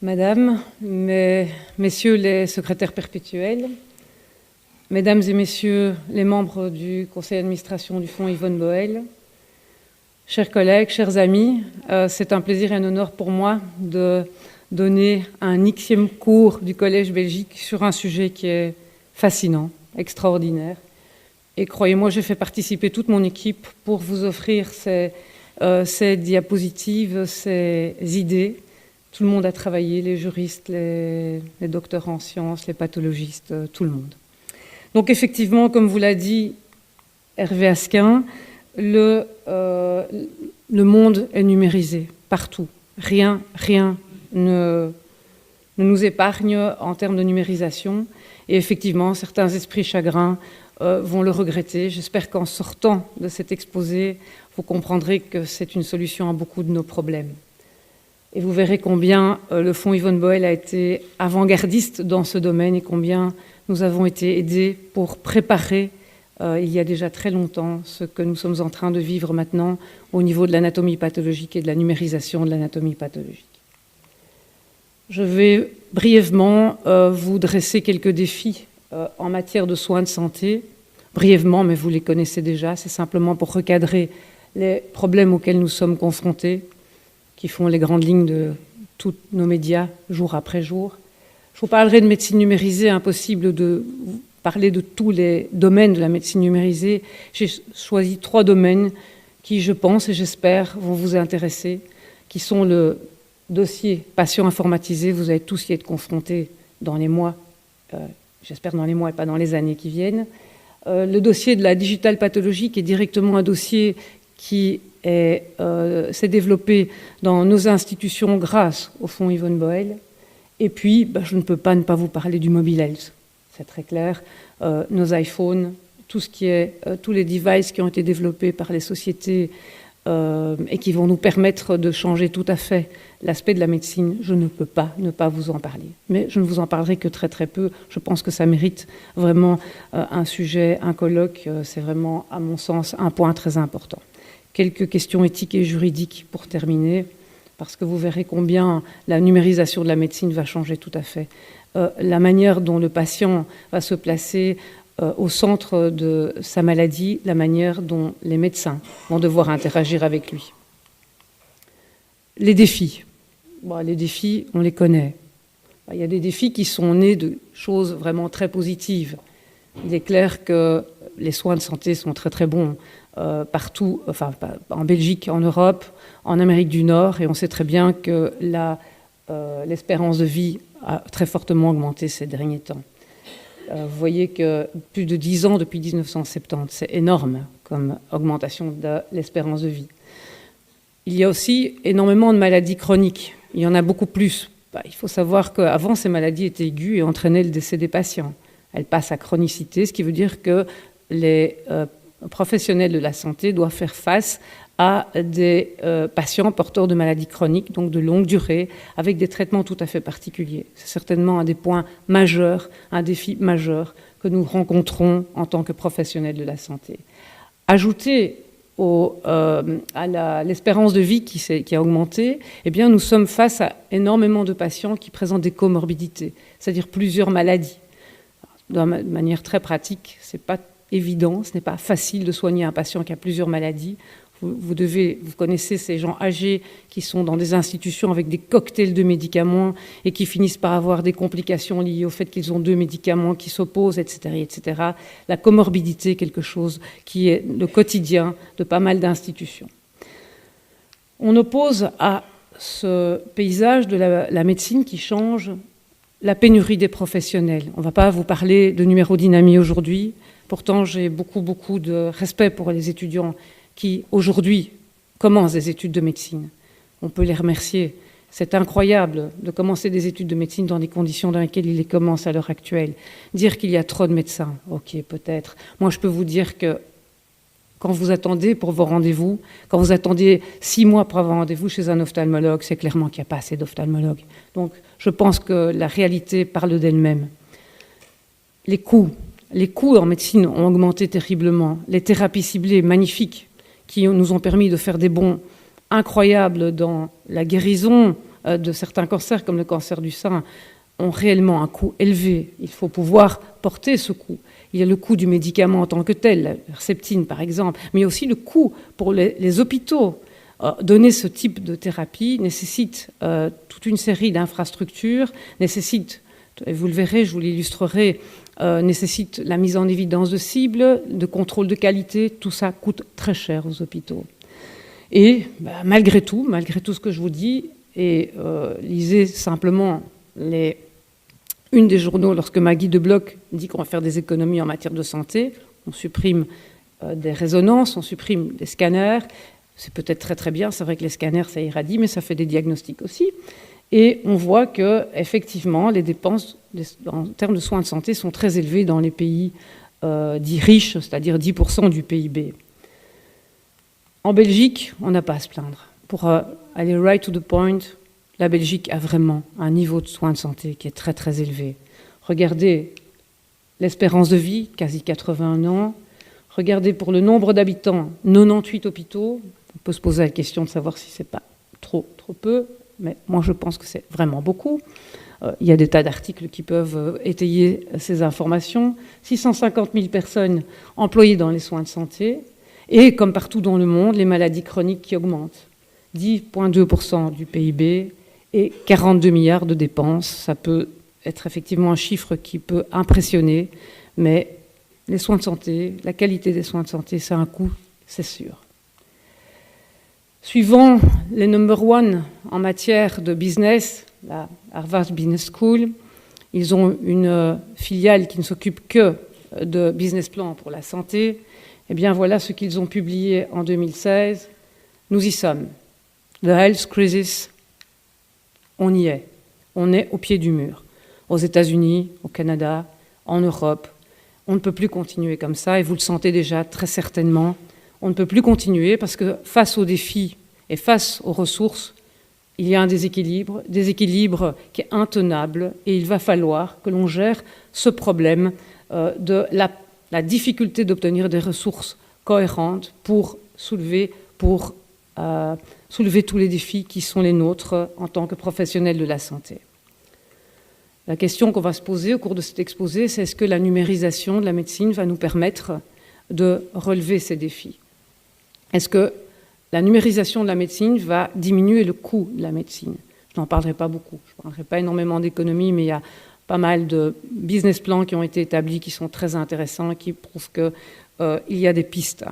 Madame, Messieurs les secrétaires perpétuels, Mesdames et Messieurs les membres du conseil d'administration du Fonds Yvonne Boel, chers collègues, chers amis, c'est un plaisir et un honneur pour moi de donner un Xème cours du Collège Belgique sur un sujet qui est fascinant, extraordinaire. Et croyez-moi, j'ai fait participer toute mon équipe pour vous offrir ces diapositives, ces idées. Tout le monde a travaillé, les juristes, les docteurs en sciences, les pathologistes, tout le monde. Donc effectivement, comme vous l'a dit Hervé Asquin, le monde est numérisé partout. Rien ne nous épargne en termes de numérisation. Et effectivement, certains esprits chagrins vont le regretter. J'espère qu'en sortant de cet exposé, vous comprendrez que c'est une solution à beaucoup de nos problèmes. Et vous verrez combien le Fonds Yvonne Boel a été avant-gardiste dans ce domaine et combien nous avons été aidés pour préparer, il y a déjà très longtemps, ce que nous sommes en train de vivre maintenant au niveau de l'anatomie pathologique et de la numérisation de l'anatomie pathologique. Je vais brièvement vous dresser quelques défis en matière de soins de santé. Brièvement, mais vous les connaissez déjà, c'est simplement pour recadrer les problèmes auxquels nous sommes confrontés, qui font les grandes lignes de tous nos médias, jour après jour. Je vous parlerai de médecine numérisée, impossible de parler de tous les domaines de la médecine numérisée. J'ai choisi 3 domaines qui, je pense et j'espère, vont vous intéresser, qui sont le dossier patient informatisé. Vous allez tous y être confrontés dans les mois, j'espère dans les mois et pas dans les années qui viennent. Le dossier de la digitale pathologie, qui est directement un dossier qui s'est développé dans nos institutions grâce au Fonds Yvonne Boel. Et puis, je ne peux pas ne pas vous parler du mobile health, c'est très clair. Nos iPhones, tout ce qui est, tous les devices qui ont été développés par les sociétés et qui vont nous permettre de changer tout à fait l'aspect de la médecine, je ne peux pas ne pas vous en parler. Mais je ne vous en parlerai que très peu. Je pense que ça mérite vraiment un sujet, un colloque. C'est vraiment, à mon sens, un point très important. Quelques questions éthiques et juridiques pour terminer, parce que vous verrez combien la numérisation de la médecine va changer tout à fait. La manière dont le patient va se placer au centre de sa maladie, la manière dont les médecins vont devoir interagir avec lui. Les défis. Les défis, on les connaît. Il y a des défis qui sont nés de choses vraiment très positives. Il est clair que les soins de santé sont très bons partout, enfin en Belgique, en Europe, en Amérique du Nord, et on sait très bien que l'espérance de vie a très fortement augmenté ces derniers temps. Vous voyez que plus de 10 ans depuis 1970, c'est énorme comme augmentation de l'espérance de vie. Il y a aussi énormément de maladies chroniques. Il y en a beaucoup plus. Il faut savoir qu'avant, ces maladies étaient aiguës et entraînaient le décès des patients. Elles passent à chronicité, ce qui veut dire que les professionnels de la santé doivent faire face à des patients porteurs de maladies chroniques, donc de longue durée, avec des traitements tout à fait particuliers. C'est certainement un des points majeurs, un défi majeur que nous rencontrons en tant que professionnels de la santé. Ajouté à l'espérance de vie qui a augmenté, eh bien, nous sommes face à énormément de patients qui présentent des comorbidités, c'est-à-dire plusieurs maladies. De manière très pratique, ce n'est pas évident, ce n'est pas facile de soigner un patient qui a plusieurs maladies. Vous connaissez ces gens âgés qui sont dans des institutions avec des cocktails de médicaments et qui finissent par avoir des complications liées au fait qu'ils ont 2 médicaments qui s'opposent, etc., etc. La comorbidité est quelque chose qui est le quotidien de pas mal d'institutions. On oppose à ce paysage de la médecine qui change la pénurie des professionnels. On ne va pas vous parler de numérodynamie aujourd'hui. Pourtant, j'ai beaucoup de respect pour les étudiants qui, aujourd'hui, commencent des études de médecine. On peut les remercier. C'est incroyable de commencer des études de médecine dans des conditions dans lesquelles ils les commencent à l'heure actuelle. Dire qu'il y a trop de médecins, ok, peut-être. Moi, je peux vous dire que quand vous attendez pour vos rendez-vous, quand vous attendez 6 mois pour avoir un rendez-vous chez un ophtalmologue, c'est clairement qu'il n'y a pas assez d'ophtalmologues. Donc, je pense que la réalité parle d'elle-même. Les coûts en médecine ont augmenté terriblement. Les thérapies ciblées, magnifiques, qui nous ont permis de faire des bonds incroyables dans la guérison de certains cancers, comme le cancer du sein, ont réellement un coût élevé. Il faut pouvoir porter ce coût. Il y a le coût du médicament en tant que tel, la Herceptine par exemple, mais aussi le coût pour les hôpitaux. Donner ce type de thérapie nécessite toute une série d'infrastructures, nécessite, et vous le verrez, je vous l'illustrerai, nécessite la mise en évidence de cibles, de contrôle de qualité. Tout ça coûte très cher aux hôpitaux. Et malgré tout ce que je vous dis, et lisez simplement une des journaux lorsque Maggie de Bloch dit qu'on va faire des économies en matière de santé, on supprime des résonances, on supprime des scanners. C'est peut-être très très bien, c'est vrai que les scanners ça irradie, mais ça fait des diagnostics aussi. Et on voit que effectivement les dépenses en termes de soins de santé sont très élevées dans les pays dits riches, c'est-à-dire 10% du PIB. En Belgique, on n'a pas à se plaindre. Pour aller right to the point, la Belgique a vraiment un niveau de soins de santé qui est très très élevé. Regardez l'espérance de vie, quasi 81 ans. Regardez pour le nombre d'habitants, 98 hôpitaux. On peut se poser la question de savoir si c'est pas trop peu, mais moi je pense que c'est vraiment beaucoup. Il y a des tas d'articles qui peuvent étayer ces informations. 650 000 personnes employées dans les soins de santé. Et comme partout dans le monde, les maladies chroniques qui augmentent. 10,2% du PIB et 42 milliards de dépenses. Ça peut être effectivement un chiffre qui peut impressionner, mais les soins de santé, la qualité des soins de santé, c'est un coût, c'est sûr. Suivant les number one en matière de business, la Harvard Business School, ils ont une filiale qui ne s'occupe que de business plan pour la santé. Eh bien, voilà ce qu'ils ont publié en 2016. Nous y sommes. The health crisis, on y est. On est au pied du mur. Aux États-Unis, au Canada, en Europe. On ne peut plus continuer comme ça, et vous le sentez déjà très certainement. On ne peut plus continuer parce que face aux défis et face aux ressources, il y a un déséquilibre qui est intenable, et il va falloir que l'on gère ce problème de la difficulté d'obtenir des ressources cohérentes pour soulever tous les défis qui sont les nôtres en tant que professionnels de la santé. La question qu'on va se poser au cours de cet exposé, c'est est-ce que la numérisation de la médecine va nous permettre de relever ces défis? Est-ce que la numérisation de la médecine va diminuer le coût de la médecine? Je n'en parlerai pas beaucoup, je ne parlerai pas énormément d'économie, mais il y a pas mal de business plans qui ont été établis, qui sont très intéressants et qui prouvent qu'il y a des pistes.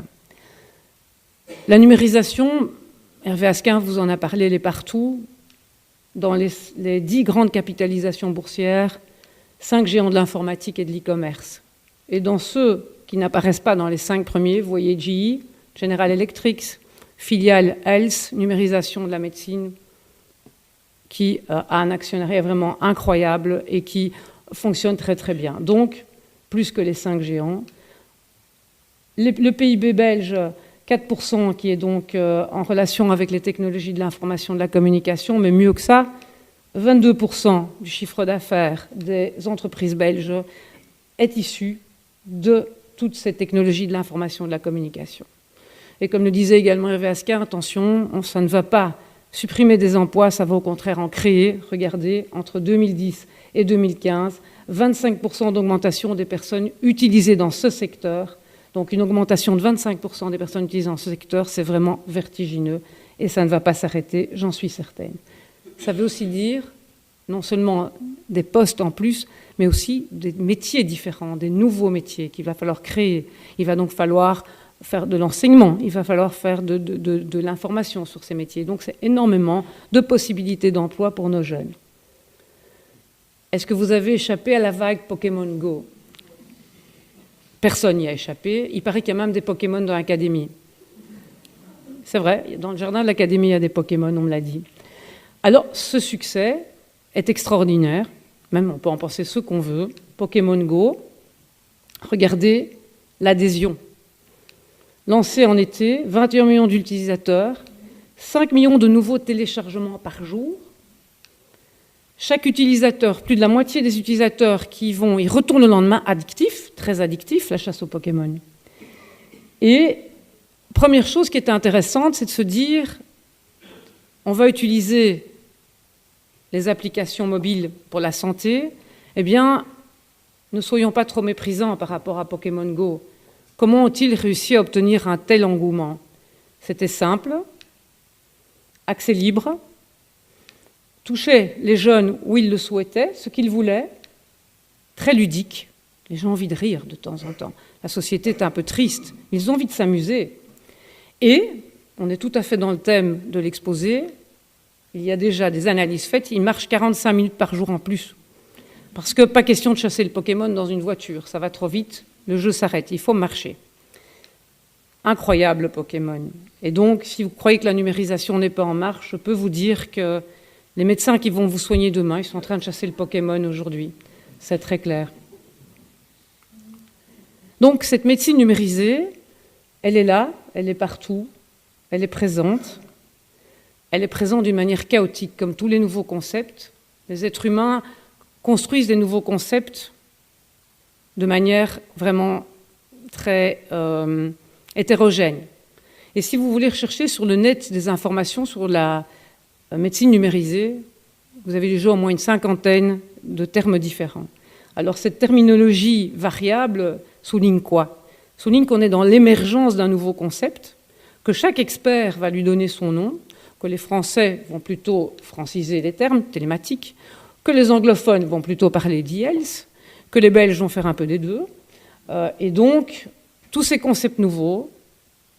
La numérisation, Hervé Asquin vous en a parlé, elle est partout. Dans les 10 grandes capitalisations boursières, 5 géants de l'informatique et de l'e-commerce. Et dans ceux qui n'apparaissent pas dans les 5 premiers, vous voyez GE, General Electric, filiale Health, numérisation de la médecine, qui a un actionnariat vraiment incroyable et qui fonctionne très très bien. Donc, plus que les 5 géants. Le PIB belge, 4%, qui est donc en relation avec les technologies de l'information et de la communication, mais mieux que ça, 22% du chiffre d'affaires des entreprises belges est issu de toutes ces technologies de l'information et de la communication. Et comme le disait également Hervé Asquin, attention, ça ne va pas supprimer des emplois, ça va au contraire en créer. Regardez, entre 2010 et 2015, 25% d'augmentation des personnes utilisées dans ce secteur. Donc une augmentation de 25% des personnes utilisées dans ce secteur, c'est vraiment vertigineux et ça ne va pas s'arrêter, j'en suis certaine. Ça veut aussi dire non seulement des postes en plus, mais aussi des métiers différents, des nouveaux métiers qu'il va falloir créer. Il va donc falloir faire de l'enseignement, il va falloir faire de l'information sur ces métiers. Donc c'est énormément de possibilités d'emploi pour nos jeunes. Est-ce que vous avez échappé à la vague Pokémon Go ? Personne n'y a échappé. Il paraît qu'il y a même des Pokémon dans l'académie. C'est vrai, dans le jardin de l'académie, il y a des Pokémon, on me l'a dit. Alors, ce succès est extraordinaire. Même, on peut en penser ce qu'on veut. Pokémon Go, regardez l'adhésion. Lancé en été, 21 millions d'utilisateurs, 5 millions de nouveaux téléchargements par jour. Chaque utilisateur, plus de la moitié des utilisateurs ils retournent le lendemain addictifs, très addictifs, la chasse aux Pokémon. Et première chose qui était intéressante, c'est de se dire, on va utiliser les applications mobiles pour la santé, eh bien, ne soyons pas trop méprisants par rapport à Pokémon Go. Comment ont-ils réussi à obtenir un tel engouement? C'était simple, accès libre, touchait les jeunes où ils le souhaitaient, ce qu'ils voulaient, très ludique. Les gens ont envie de rire de temps en temps. La société est un peu triste, ils ont envie de s'amuser. Et, on est tout à fait dans le thème de l'exposé, il y a déjà des analyses faites, il marche 45 minutes par jour en plus. Parce que pas question de chasser le Pokémon dans une voiture, ça va trop vite, le jeu s'arrête, il faut marcher. Incroyable Pokémon. Et donc, si vous croyez que la numérisation n'est pas en marche, je peux vous dire que les médecins qui vont vous soigner demain, ils sont en train de chasser le Pokémon aujourd'hui. C'est très clair. Donc, cette médecine numérisée, elle est là, elle est partout, elle est présente. Elle est présente d'une manière chaotique, comme tous les nouveaux concepts. Les êtres humains construisent des nouveaux concepts de manière vraiment très hétérogène. Et si vous voulez rechercher sur le net des informations sur la médecine numérisée, vous avez déjà au moins une 50aine de termes différents. Alors cette terminologie variable souligne quoi? Souligne qu'on est dans l'émergence d'un nouveau concept, que chaque expert va lui donner son nom, que les Français vont plutôt franciser les termes, télématiques, que les anglophones vont plutôt parler d'e-health, que les Belges vont faire un peu des deux. Et donc, tous ces concepts nouveaux,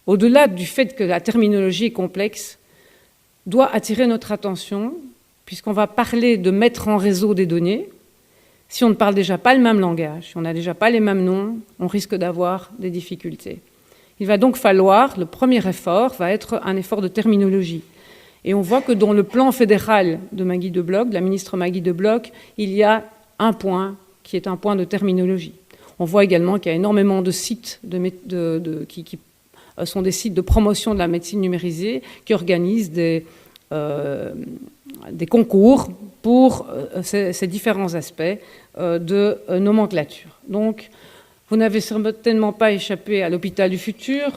au-delà du fait que la terminologie est complexe, doit attirer notre attention, puisqu'on va parler de mettre en réseau des données. Si on ne parle déjà pas le même langage, si on n'a déjà pas les mêmes noms, on risque d'avoir des difficultés. Il va donc falloir, le premier effort va être un effort de terminologie. Et on voit que dans le plan fédéral de Maggie de Bloch, de la ministre Maggie de Bloch, il y a un point qui est un point de terminologie. On voit également qu'il y a énormément de sites qui sont des sites de promotion de la médecine numérisée qui organisent des concours pour ces différents aspects de nomenclature. Donc, vous n'avez certainement pas échappé à l'hôpital du futur,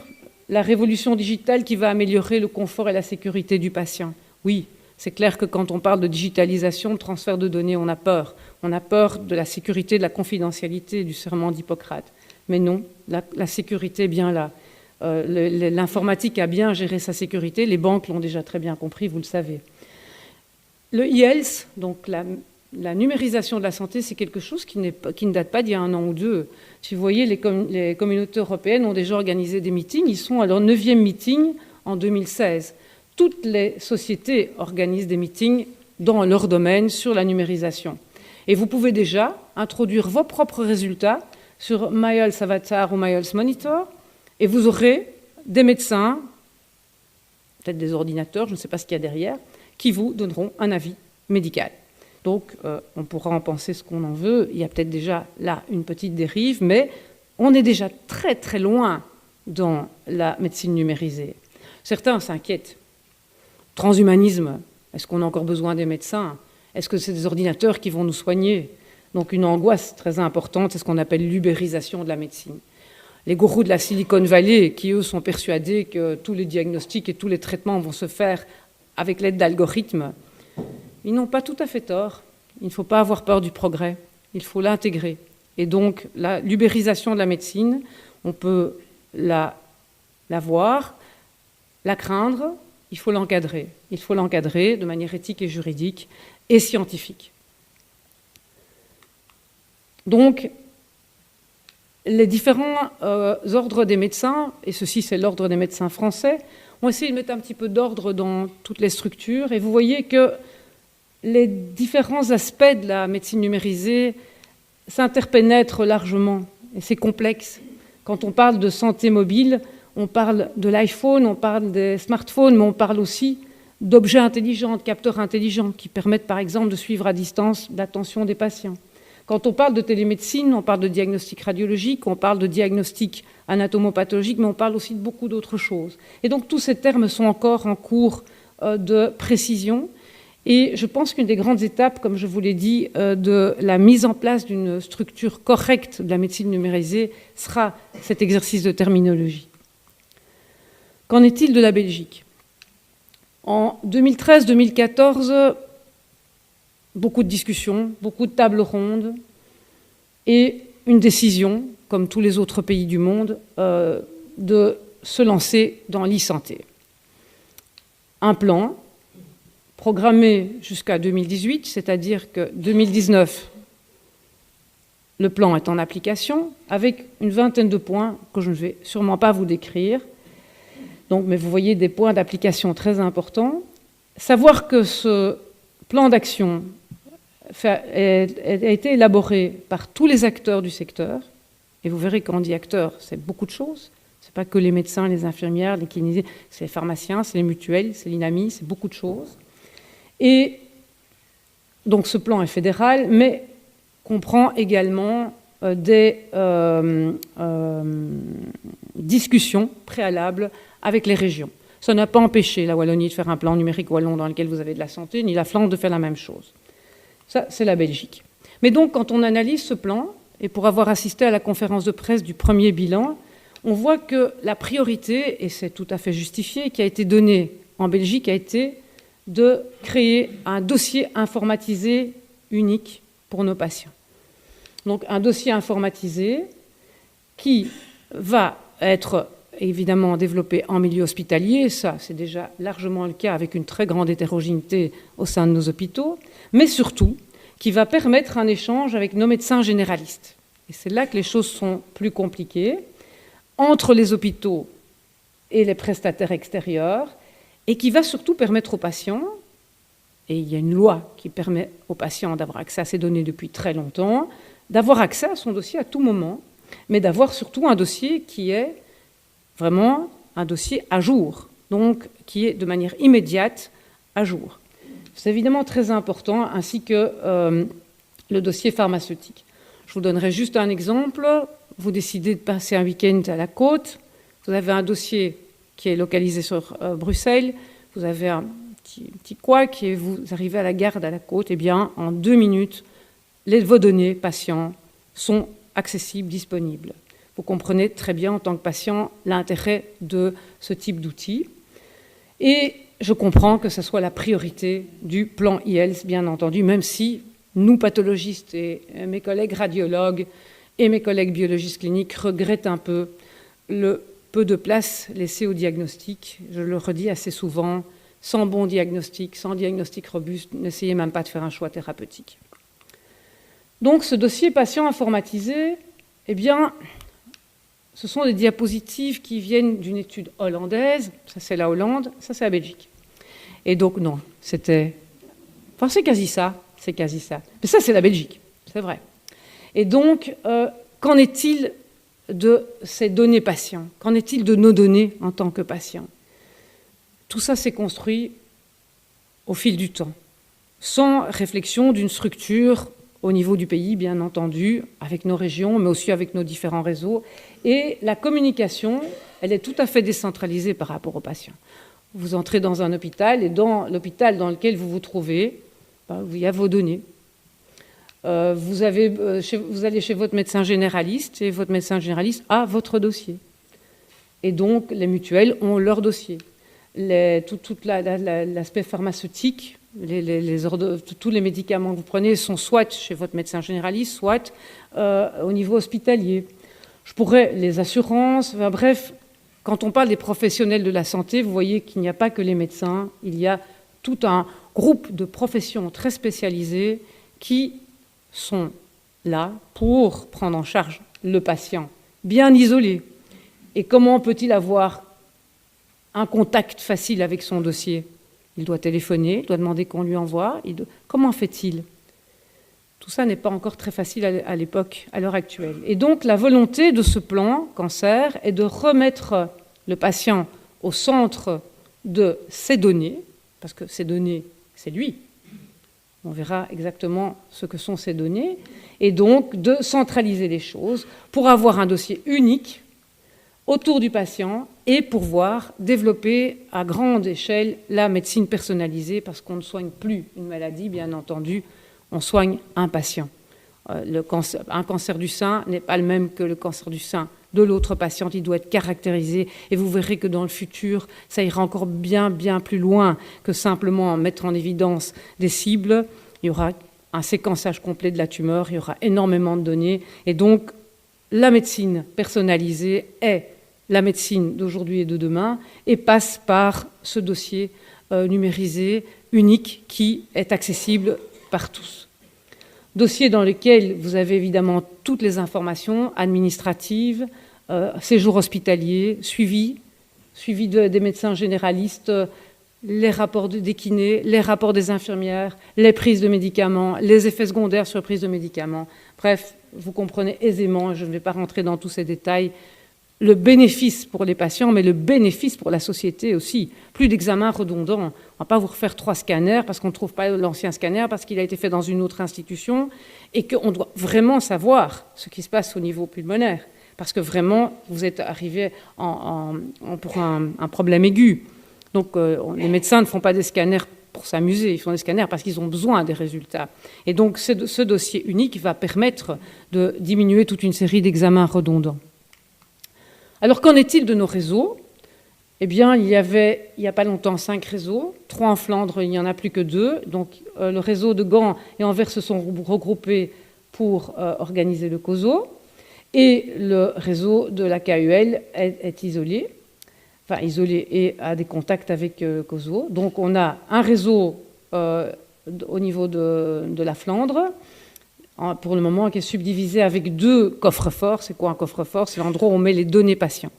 la révolution digitale qui va améliorer le confort et la sécurité du patient. Oui, c'est clair que quand on parle de digitalisation, de transfert de données, on a peur. On a peur de la sécurité, de la confidentialité du serment d'Hippocrate. Mais non, la sécurité est bien là. L'informatique a bien géré sa sécurité, les banques l'ont déjà très bien compris, vous le savez. Le e-health, donc la numérisation de la santé, c'est quelque chose qui ne date pas d'il y a un an ou deux. Si vous voyez, les communautés européennes ont déjà organisé des meetings, ils sont à leur 9e meeting en 2016. Toutes les sociétés organisent des meetings dans leur domaine sur la numérisation. Et vous pouvez déjà introduire vos propres résultats sur MyHealth Avatar ou MyHealth Monitor, et vous aurez des médecins, peut-être des ordinateurs, je ne sais pas ce qu'il y a derrière, qui vous donneront un avis médical. Donc, on pourra en penser ce qu'on en veut. Il y a peut-être déjà là une petite dérive, mais on est déjà très très loin dans la médecine numérisée. Certains s'inquiètent. Transhumanisme, est-ce qu'on a encore besoin des médecins? Est-ce que c'est des ordinateurs qui vont nous soigner? Donc une angoisse très importante, c'est ce qu'on appelle l'ubérisation de la médecine. Les gourous de la Silicon Valley, qui eux sont persuadés que tous les diagnostics et tous les traitements vont se faire avec l'aide d'algorithmes, ils n'ont pas tout à fait tort. Il ne faut pas avoir peur du progrès, il faut l'intégrer. Et donc, l'ubérisation de la médecine, on peut la voir, la craindre, il faut l'encadrer. Il faut l'encadrer de manière éthique et juridique et scientifique. Donc, les différents ordres des médecins, et ceci c'est l'ordre des médecins français, ont essayé de mettre un petit peu d'ordre dans toutes les structures, et vous voyez que les différents aspects de la médecine numérisée s'interpénètrent largement, et c'est complexe. Quand on parle de santé mobile, on parle de l'iPhone, on parle des smartphones, mais on parle aussi d'objets intelligents, de capteurs intelligents, qui permettent par exemple de suivre à distance l'attention des patients. Quand on parle de télémédecine, on parle de diagnostic radiologique, on parle de diagnostic anatomopathologique, mais on parle aussi de beaucoup d'autres choses. Et donc tous ces termes sont encore en cours de précision. Et je pense qu'une des grandes étapes, comme je vous l'ai dit, de la mise en place d'une structure correcte de la médecine numérisée sera cet exercice de terminologie. Qu'en est-il de la Belgique? En 2013-2014, beaucoup de discussions, beaucoup de tables rondes et une décision, comme tous les autres pays du monde, de se lancer dans l'e-santé. Un plan programmé jusqu'à 2018, c'est-à-dire que 2019, le plan est en application, avec une vingtaine de points que je ne vais sûrement pas vous décrire. Donc, mais vous voyez des points d'application très importants. Savoir que ce plan d'action a été élaboré par tous les acteurs du secteur, et vous verrez quand on dit acteurs, c'est beaucoup de choses. Ce n'est pas que les médecins, les infirmières, les kinésés, c'est les pharmaciens, c'est les mutuelles, c'est l'INAMI, c'est beaucoup de choses. Et donc ce plan est fédéral, mais comprend également des discussions préalables avec les régions. Ça n'a pas empêché la Wallonie de faire un plan numérique wallon dans lequel vous avez de la santé, ni la Flandre de faire la même chose. Ça, c'est la Belgique. Mais donc, quand on analyse ce plan, et pour avoir assisté à la conférence de presse du premier bilan, on voit que la priorité, et c'est tout à fait justifié, qui a été donnée en Belgique, a été de créer un dossier informatisé unique pour nos patients. Donc un dossier informatisé qui va être évidemment développé en milieu hospitalier, ça c'est déjà largement le cas avec une très grande hétérogénéité au sein de nos hôpitaux, mais surtout qui va permettre un échange avec nos médecins généralistes. Et c'est là que les choses sont plus compliquées, entre les hôpitaux et les prestataires extérieurs, et qui va surtout permettre aux patients, et il y a une loi qui permet aux patients d'avoir accès à ces données depuis très longtemps, d'avoir accès à son dossier à tout moment, mais d'avoir surtout un dossier qui est vraiment un dossier à jour, donc qui est de manière immédiate à jour. C'est évidemment très important, ainsi que le dossier pharmaceutique. Je vous donnerai juste un exemple. Vous décidez de passer un week-end à la côte, vous avez un dossier qui est localisé sur Bruxelles, vous avez un petit couac et vous arrivez à la gare à la côte, eh bien, en 2 minutes, vos données patients sont accessibles, disponibles. Vous comprenez très bien en tant que patient l'intérêt de ce type d'outil. Et je comprends que ce soit la priorité du plan e-health, bien entendu, même si nous, pathologistes et mes collègues radiologues et mes collègues biologistes cliniques regrettent un peu le peu de place laissée au diagnostic. Je le redis assez souvent, sans bon diagnostic, sans diagnostic robuste, n'essayez même pas de faire un choix thérapeutique. Donc ce dossier patient informatisé, eh bien, ce sont des diapositives qui viennent d'une étude hollandaise, ça c'est la Hollande, ça c'est la Belgique. Et donc non, c'était... Enfin c'est quasi ça. Mais ça c'est la Belgique, c'est vrai. Et donc, qu'en est-il de ces données patients? Qu'en est-il de nos données en tant que patients? Tout ça s'est construit au fil du temps, sans réflexion d'une structure au niveau du pays, bien entendu, avec nos régions, mais aussi avec nos différents réseaux. Et la communication, elle est tout à fait décentralisée par rapport aux patients. Vous entrez dans un hôpital, et dans l'hôpital dans lequel vous vous trouvez, il y a vos données. Vous allez chez votre médecin généraliste, et votre médecin généraliste a votre dossier. Et donc, les mutuelles ont leur dossier. Tout l'aspect pharmaceutique, tous les médicaments que vous prenez sont soit chez votre médecin généraliste, soit au niveau hospitalier. Les assurances, bref, quand on parle des professionnels de la santé, vous voyez qu'il n'y a pas que les médecins, il y a tout un groupe de professions très spécialisées qui sont là pour prendre en charge le patient, bien isolé. Et comment peut-il avoir un contact facile avec son dossier? Il doit téléphoner, il doit demander qu'on lui envoie. Comment fait-il? Tout ça n'est pas encore très facile à l'époque, à l'heure actuelle. Et donc, la volonté de ce plan cancer est de remettre le patient au centre de ses données, parce que ces données, c'est lui. On verra exactement ce que sont ces données. Et donc, de centraliser les choses pour avoir un dossier unique autour du patient et pouvoir développer à grande échelle la médecine personnalisée, parce qu'on ne soigne plus une maladie, bien entendu, on soigne un patient. Un cancer du sein n'est pas le même que le cancer du sein de l'autre patient, il doit être caractérisé, et vous verrez que dans le futur, ça ira encore bien plus loin que simplement mettre en évidence des cibles. Il y aura un séquençage complet de la tumeur, il y aura énormément de données. Et donc, la médecine personnalisée est la médecine d'aujourd'hui et de demain et passe par ce dossier numérisé, unique, qui est accessible par tous. Dossier dans lequel vous avez évidemment toutes les informations administratives, séjour hospitalier, suivi des médecins généralistes, les rapports des kinés, les rapports des infirmières, les prises de médicaments, les effets secondaires sur prise de médicaments. Bref, vous comprenez aisément, je ne vais pas rentrer dans tous ces détails, le bénéfice pour les patients, mais le bénéfice pour la société aussi. Plus d'examens redondants. On ne va pas vous refaire 3 scanners parce qu'on ne trouve pas l'ancien scanner, parce qu'il a été fait dans une autre institution, et qu'on doit vraiment savoir ce qui se passe au niveau pulmonaire. Parce que vraiment, vous êtes arrivé pour un problème aigu. Donc, les médecins ne font pas des scanners pour s'amuser, ils font des scanners parce qu'ils ont besoin des résultats. Et donc, ce dossier unique va permettre de diminuer toute une série d'examens redondants. Alors, qu'en est-il de nos réseaux ? Eh bien, il y avait, il n'y a pas longtemps, 5 réseaux. 3 en Flandre, il n'y en a plus que 2. Donc, le réseau de Gand et Anvers se sont regroupés pour organiser le COSO. Et le réseau de la KUL est isolé. Enfin, isolé et a des contacts avec COSO. Donc, on a un réseau au niveau de la Flandre, pour le moment, qui est subdivisé avec 2 coffres-forts. C'est quoi un coffre-fort ? C'est l'endroit où on met les données patients.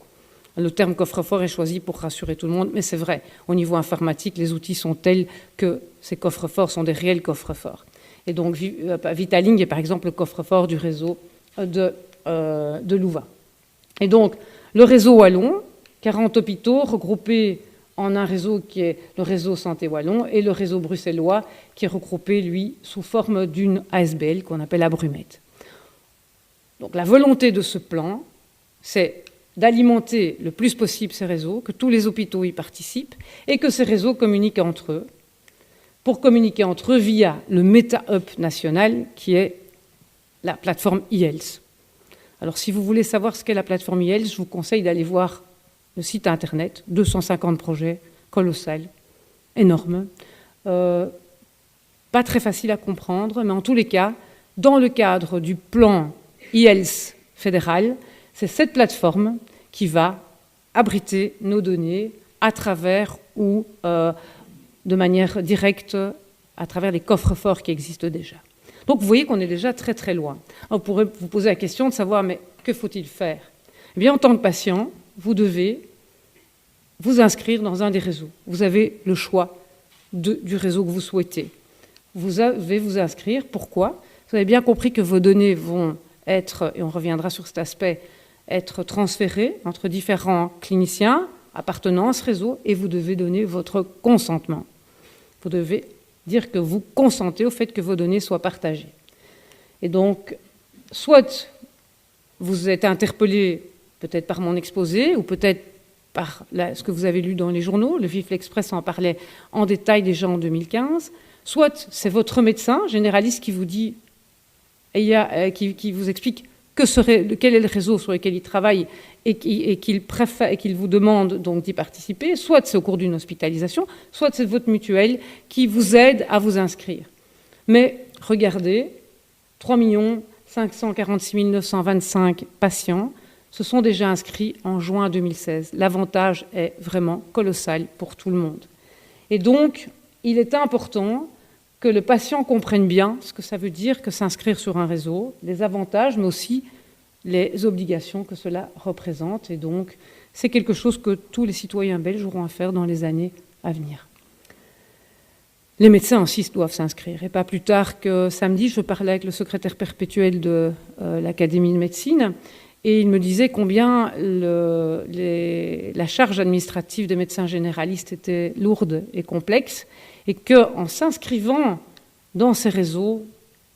Le terme coffre-fort est choisi pour rassurer tout le monde, mais c'est vrai. Au niveau informatique, les outils sont tels que ces coffres-forts sont des réels coffres-forts. Et donc, Vitaling est par exemple le coffre-fort du réseau de Louvain. Et donc, le réseau wallon, 40 hôpitaux regroupés en un réseau qui est le réseau Santé Wallon et le réseau bruxellois qui est regroupé, lui, sous forme d'une ASBL qu'on appelle Abrumet. Donc la volonté de ce plan, c'est d'alimenter le plus possible ces réseaux, que tous les hôpitaux y participent et que ces réseaux communiquent entre eux, pour communiquer entre eux via le Meta-Hub national qui est la plateforme e-health. Alors si vous voulez savoir ce qu'est la plateforme e-health, je vous conseille d'aller voir le site internet, 250 projets, colossal, énorme, pas très facile à comprendre, mais en tous les cas, dans le cadre du plan e-health fédéral, c'est cette plateforme qui va abriter nos données à travers ou de manière directe à travers les coffres-forts qui existent déjà. Donc vous voyez qu'on est déjà très très loin. Alors, vous pourrez vous poser la question de savoir, mais que faut-il faire ? Eh bien, en tant que patient, vous devez vous inscrire dans un des réseaux. Vous avez le choix du réseau que vous souhaitez. Vous devez vous inscrire. Pourquoi ? Vous avez bien compris que vos données vont être, et on reviendra sur cet aspect, être transférées entre différents cliniciens appartenant à ce réseau et vous devez donner votre consentement. Vous devez dire que vous consentez au fait que vos données soient partagées. Et donc, soit vous êtes interpellé peut-être par mon exposé ou peut-être par ce que vous avez lu dans les journaux, le Vif l'Express en parlait en détail déjà en 2015, soit c'est votre médecin généraliste qui vous dit, qui vous explique quel est le réseau sur lequel il travaille et qu'il vous demande donc d'y participer, soit c'est au cours d'une hospitalisation, soit c'est votre mutuelle qui vous aide à vous inscrire. Mais regardez, 3 546 925 patients se sont déjà inscrits en juin 2016. L'avantage est vraiment colossal pour tout le monde. Et donc, il est important que le patient comprenne bien ce que ça veut dire que s'inscrire sur un réseau, les avantages, mais aussi les obligations que cela représente. Et donc, c'est quelque chose que tous les citoyens belges auront à faire dans les années à venir. Les médecins aussi doivent s'inscrire. Et pas plus tard que samedi, je parlais avec le secrétaire perpétuel de l'Académie de médecine et il me disait combien la charge administrative des médecins généralistes était lourde et complexe et qu'en s'inscrivant dans ces réseaux,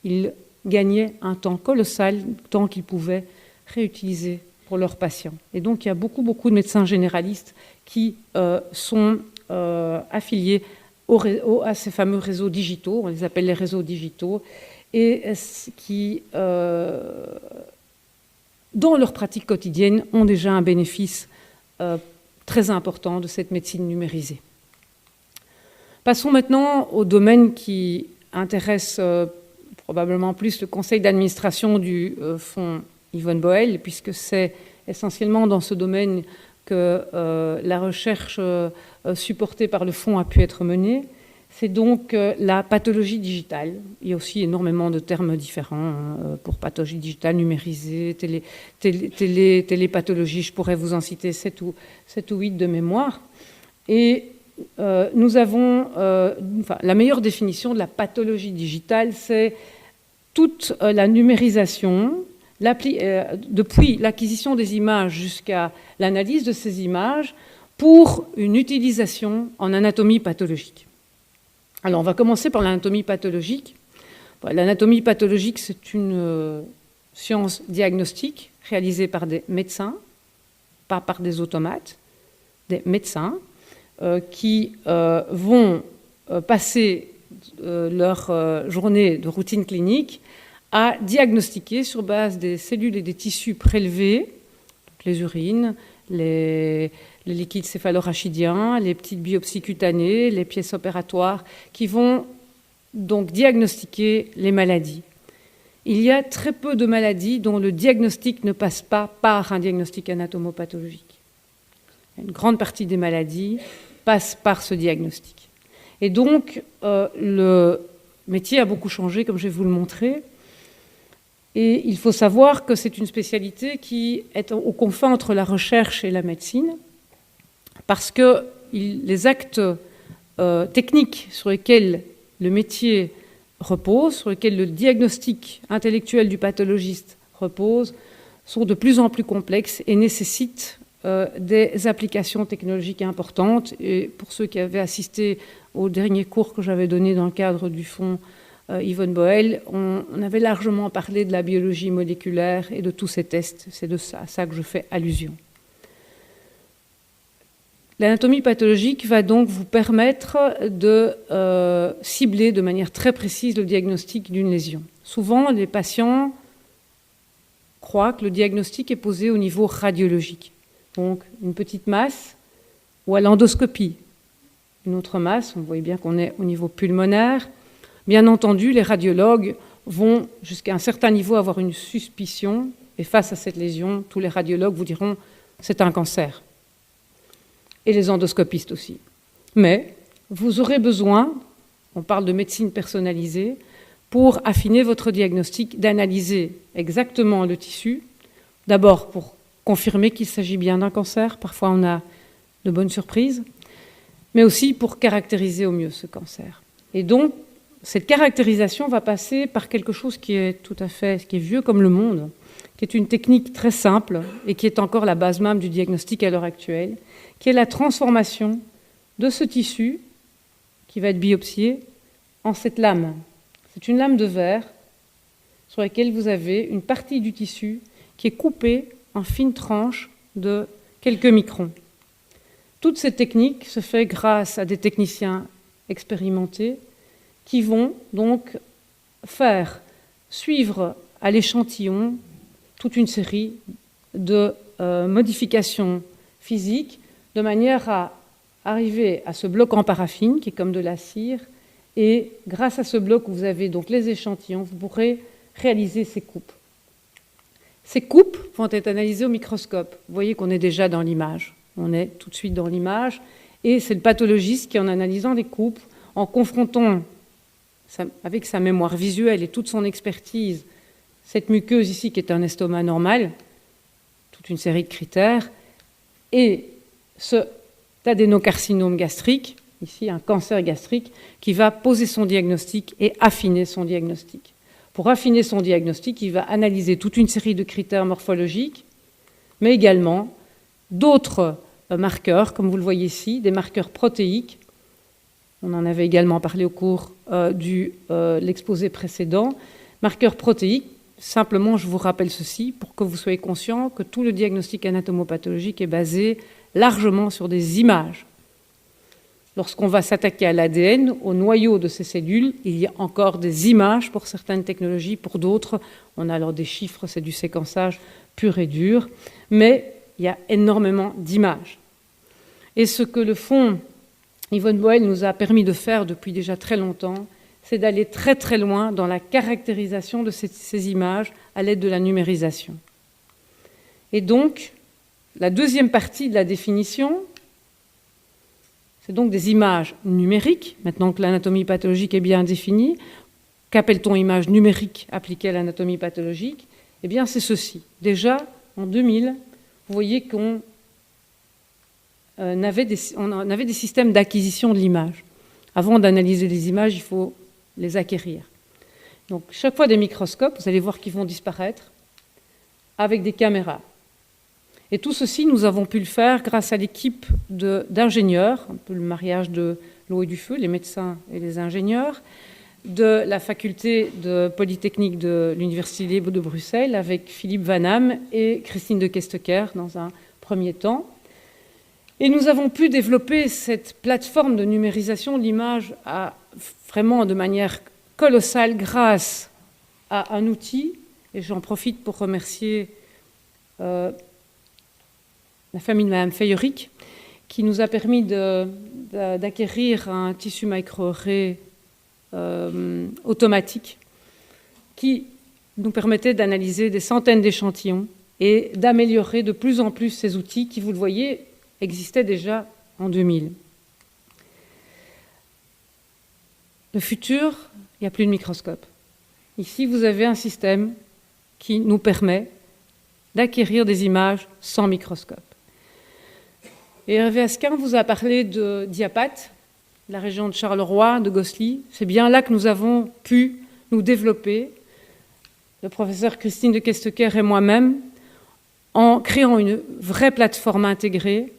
ils gagnaient un temps colossal, temps qu'ils pouvaient réutiliser pour leurs patients. Et donc, il y a beaucoup de médecins généralistes qui sont affiliés à ces fameux réseaux digitaux, on les appelle les réseaux digitaux, et qui, dans leur pratique quotidienne, ont déjà un bénéfice très important de cette médecine numérisée. Passons maintenant au domaine qui intéresse probablement plus le conseil d'administration du fonds Yvonne Boel, puisque c'est essentiellement dans ce domaine que la recherche supportée par le fonds a pu être menée. C'est donc la pathologie digitale. Il y a aussi énormément de termes différents pour pathologie digitale, numérisée, télépathologie. Je pourrais vous en citer 7 ou 8 de mémoire. Et nous avons la meilleure définition de la pathologie digitale, c'est toute la numérisation, depuis l'acquisition des images jusqu'à l'analyse de ces images, pour une utilisation en anatomie pathologique. Alors, on va commencer par l'anatomie pathologique. L'anatomie pathologique, c'est une science diagnostique réalisée par des médecins, pas par des automates, des médecins qui vont passer leur journée de routine clinique à diagnostiquer sur base des cellules et des tissus prélevés, donc les urines, les liquides céphalorachidiens, les petites biopsies cutanées, les pièces opératoires, qui vont donc diagnostiquer les maladies. Il y a très peu de maladies dont le diagnostic ne passe pas par un diagnostic anatomopathologique. Une grande partie des maladies passe par ce diagnostic. Et donc, le métier a beaucoup changé, comme je vais vous le montrer. Et il faut savoir que c'est une spécialité qui est aux confins entre la recherche et la médecine, parce que les actes techniques sur lesquels le métier repose, sur lesquels le diagnostic intellectuel du pathologiste repose, sont de plus en plus complexes et nécessitent des applications technologiques importantes. Et pour ceux qui avaient assisté au dernier cours que j'avais donné dans le cadre du fonds Yvonne Boel, on avait largement parlé de la biologie moléculaire et de tous ces tests. C'est à ça que je fais allusion. L'anatomie pathologique va donc vous permettre de cibler de manière très précise le diagnostic d'une lésion. Souvent, les patients croient que le diagnostic est posé au niveau radiologique. Donc, une petite masse ou à l'endoscopie. Une autre masse, on voit bien qu'on est au niveau pulmonaire. Bien entendu, les radiologues vont jusqu'à un certain niveau avoir une suspicion, et face à cette lésion, tous les radiologues vous diront « c'est un cancer ». Et les endoscopistes aussi. Mais vous aurez besoin, on parle de médecine personnalisée, pour affiner votre diagnostic, d'analyser exactement le tissu, d'abord pour confirmer qu'il s'agit bien d'un cancer, parfois on a de bonnes surprises, mais aussi pour caractériser au mieux ce cancer. Et donc, cette caractérisation va passer par quelque chose qui est qui est vieux comme le monde, qui est une technique très simple et qui est encore la base même du diagnostic à l'heure actuelle, qui est la transformation de ce tissu qui va être biopsié en cette lame. C'est une lame de verre sur laquelle vous avez une partie du tissu qui est coupée en fines tranches de quelques microns. Toute cette technique se fait grâce à des techniciens expérimentés qui vont donc faire suivre à l'échantillon toute une série de modifications physiques de manière à arriver à ce bloc en paraffine qui est comme de la cire, et grâce à ce bloc où vous avez donc les échantillons, vous pourrez réaliser ces coupes. Ces coupes vont être analysées au microscope. Vous voyez qu'on est déjà dans l'image. On est tout de suite dans l'image, et c'est le pathologiste qui, en analysant les coupes, en confrontant avec sa mémoire visuelle et toute son expertise, cette muqueuse ici qui est un estomac normal, toute une série de critères, et cet adénocarcinome gastrique, ici un cancer gastrique, qui va poser son diagnostic et affiner son diagnostic. Pour affiner son diagnostic, il va analyser toute une série de critères morphologiques, mais également d'autres marqueurs, comme vous le voyez ici, des marqueurs protéiques. On en avait également parlé au cours de l'exposé précédent. Marqueurs protéiques, simplement je vous rappelle ceci pour que vous soyez conscient que tout le diagnostic anatomopathologique est basé largement sur des images. Lorsqu'on va s'attaquer à l'ADN, au noyau de ces cellules, il y a encore des images pour certaines technologies, pour d'autres, on a alors des chiffres, c'est du séquençage pur et dur, mais il y a énormément d'images. Et ce que le fonds Yvonne Boel nous a permis de faire depuis déjà très longtemps, c'est d'aller très très loin dans la caractérisation de ces images à l'aide de la numérisation. Et donc, la deuxième partie de la définition, c'est donc des images numériques, maintenant que l'anatomie pathologique est bien définie. Qu'appelle-t-on image numérique appliquée à l'anatomie pathologique? Eh bien, c'est ceci. Déjà, en 2000, vous voyez qu'on avait des systèmes d'acquisition de l'image. Avant d'analyser les images, il faut les acquérir. Donc, chaque fois des microscopes, vous allez voir qu'ils vont disparaître, avec des caméras. Et tout ceci, nous avons pu le faire grâce à l'équipe d'ingénieurs, un peu le mariage de l'eau et du feu, les médecins et les ingénieurs, de la faculté de Polytechnique de l'Université libre de Bruxelles, avec Philippe Vanham et Christine de Kesteker dans un premier temps. Et nous avons pu développer cette plateforme de numérisation de l'image vraiment de manière colossale grâce à un outil, et j'en profite pour remercier la famille de Mme Feyerick, qui nous a permis d'acquérir un tissu micro-array automatique qui nous permettait d'analyser des centaines d'échantillons et d'améliorer de plus en plus ces outils qui, vous le voyez, existaient déjà en 2000. Le futur, il n'y a plus de microscope. Ici, vous avez un système qui nous permet d'acquérir des images sans microscope. Et Hervé Asquin vous a parlé de Diapat, la région de Charleroi, de Gosselies. C'est bien là que nous avons pu nous développer, le professeur Christine de Kesteker et moi-même, en créant une vraie plateforme intégrée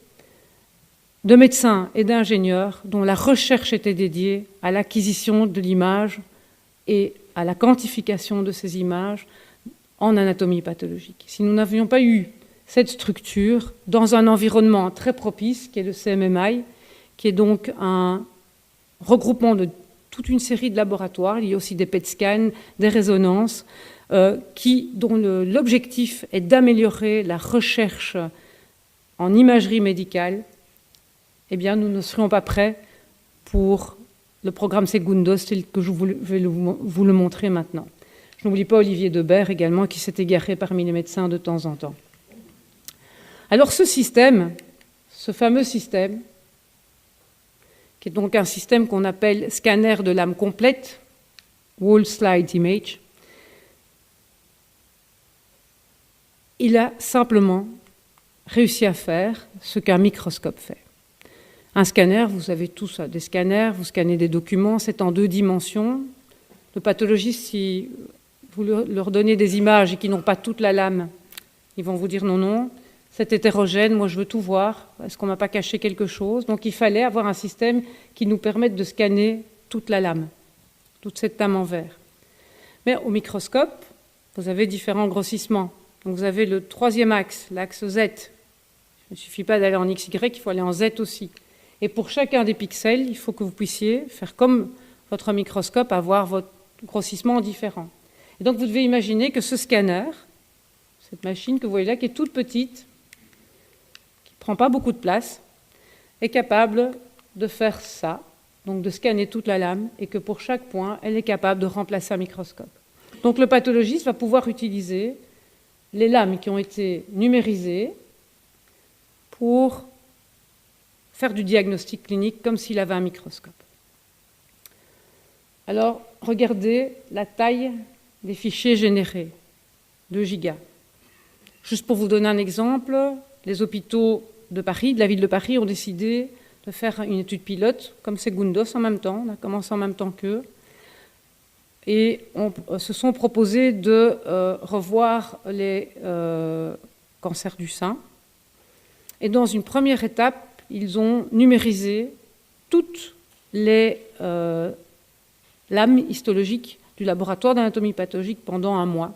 de médecins et d'ingénieurs dont la recherche était dédiée à l'acquisition de l'image et à la quantification de ces images en anatomie pathologique. Si nous n'avions pas eu cette structure dans un environnement très propice, qui est le CMMI, qui est donc un regroupement de toute une série de laboratoires, il y a aussi des PET scans, des résonances, dont l'objectif est d'améliorer la recherche en imagerie médicale, eh bien, nous ne serions pas prêts pour le programme Segundos tel que je vais vous le montrer maintenant. Je n'oublie pas Olivier Debert également, qui s'est égaré parmi les médecins de temps en temps. Alors ce système, ce fameux système, qui est donc un système qu'on appelle scanner de lame complète, Whole Slide Image, il a simplement réussi à faire ce qu'un microscope fait. Un scanner, vous avez tous des scanners, vous scannez des documents, c'est en 2 dimensions. Le pathologiste, si vous leur donnez des images et qu'ils n'ont pas toute la lame, ils vont vous dire non, non, c'est hétérogène, moi je veux tout voir, est-ce qu'on ne m'a pas caché quelque chose? Donc il fallait avoir un système qui nous permette de scanner toute la lame, toute cette lame en verre. Mais au microscope, vous avez différents grossissements. Donc vous avez le 3e axe, l'axe Z. Il ne suffit pas d'aller en XY, il faut aller en Z aussi. Et pour chacun des pixels, il faut que vous puissiez faire comme votre microscope, avoir votre grossissement différent. Et donc vous devez imaginer que ce scanner, cette machine que vous voyez là, qui est toute petite, qui ne prend pas beaucoup de place, est capable de faire ça, donc de scanner toute la lame, et que pour chaque point, elle est capable de remplacer un microscope. Donc le pathologiste va pouvoir utiliser les lames qui ont été numérisées pour faire du diagnostic clinique comme s'il avait un microscope. Alors, regardez la taille des fichiers générés, 2 gigas. Juste pour vous donner un exemple, les hôpitaux de Paris, de la ville de Paris, ont décidé de faire une étude pilote, comme Segundos en même temps, on a commencé en même temps qu'eux, et se sont proposés de revoir les cancers du sein. Et dans une première étape, ils ont numérisé toutes les lames histologiques du laboratoire d'anatomie pathologique pendant 1 mois.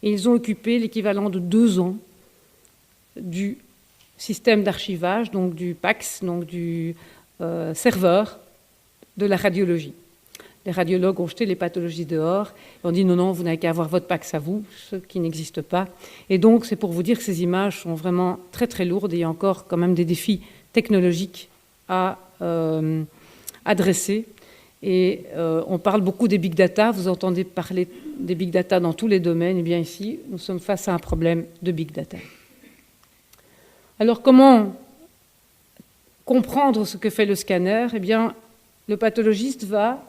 Et ils ont occupé l'équivalent de 2 ans du système d'archivage, donc du PACS, donc du serveur de la radiologie. Les radiologues ont jeté les pathologies dehors et ont dit non, non, vous n'avez qu'à avoir votre PACS à vous, ce qui n'existe pas. Et donc, c'est pour vous dire que ces images sont vraiment très, très lourdes et il y a encore quand même des défis technologiques à adresser. Et on parle beaucoup des big data, vous entendez parler des big data dans tous les domaines, et bien ici, nous sommes face à un problème de big data. Alors comment comprendre ce que fait le scanner? Eh bien, le pathologiste va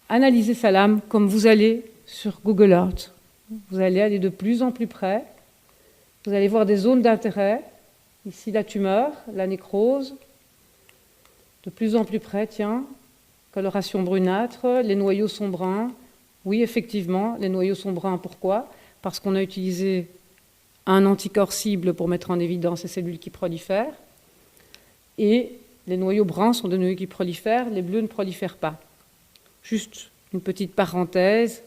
analyser sa lame comme vous allez sur Google Earth. Vous allez aller de plus en plus près, vous allez voir des zones d'intérêt, ici la tumeur, la nécrose, de plus en plus près, tiens, coloration brunâtre, les noyaux sont bruns. Oui, effectivement, les noyaux sont bruns, pourquoi? Parce qu'on a utilisé un anticorps cible pour mettre en évidence les cellules qui prolifèrent, et les noyaux bruns sont des noyaux qui prolifèrent, les bleus ne prolifèrent pas. Juste une petite parenthèse,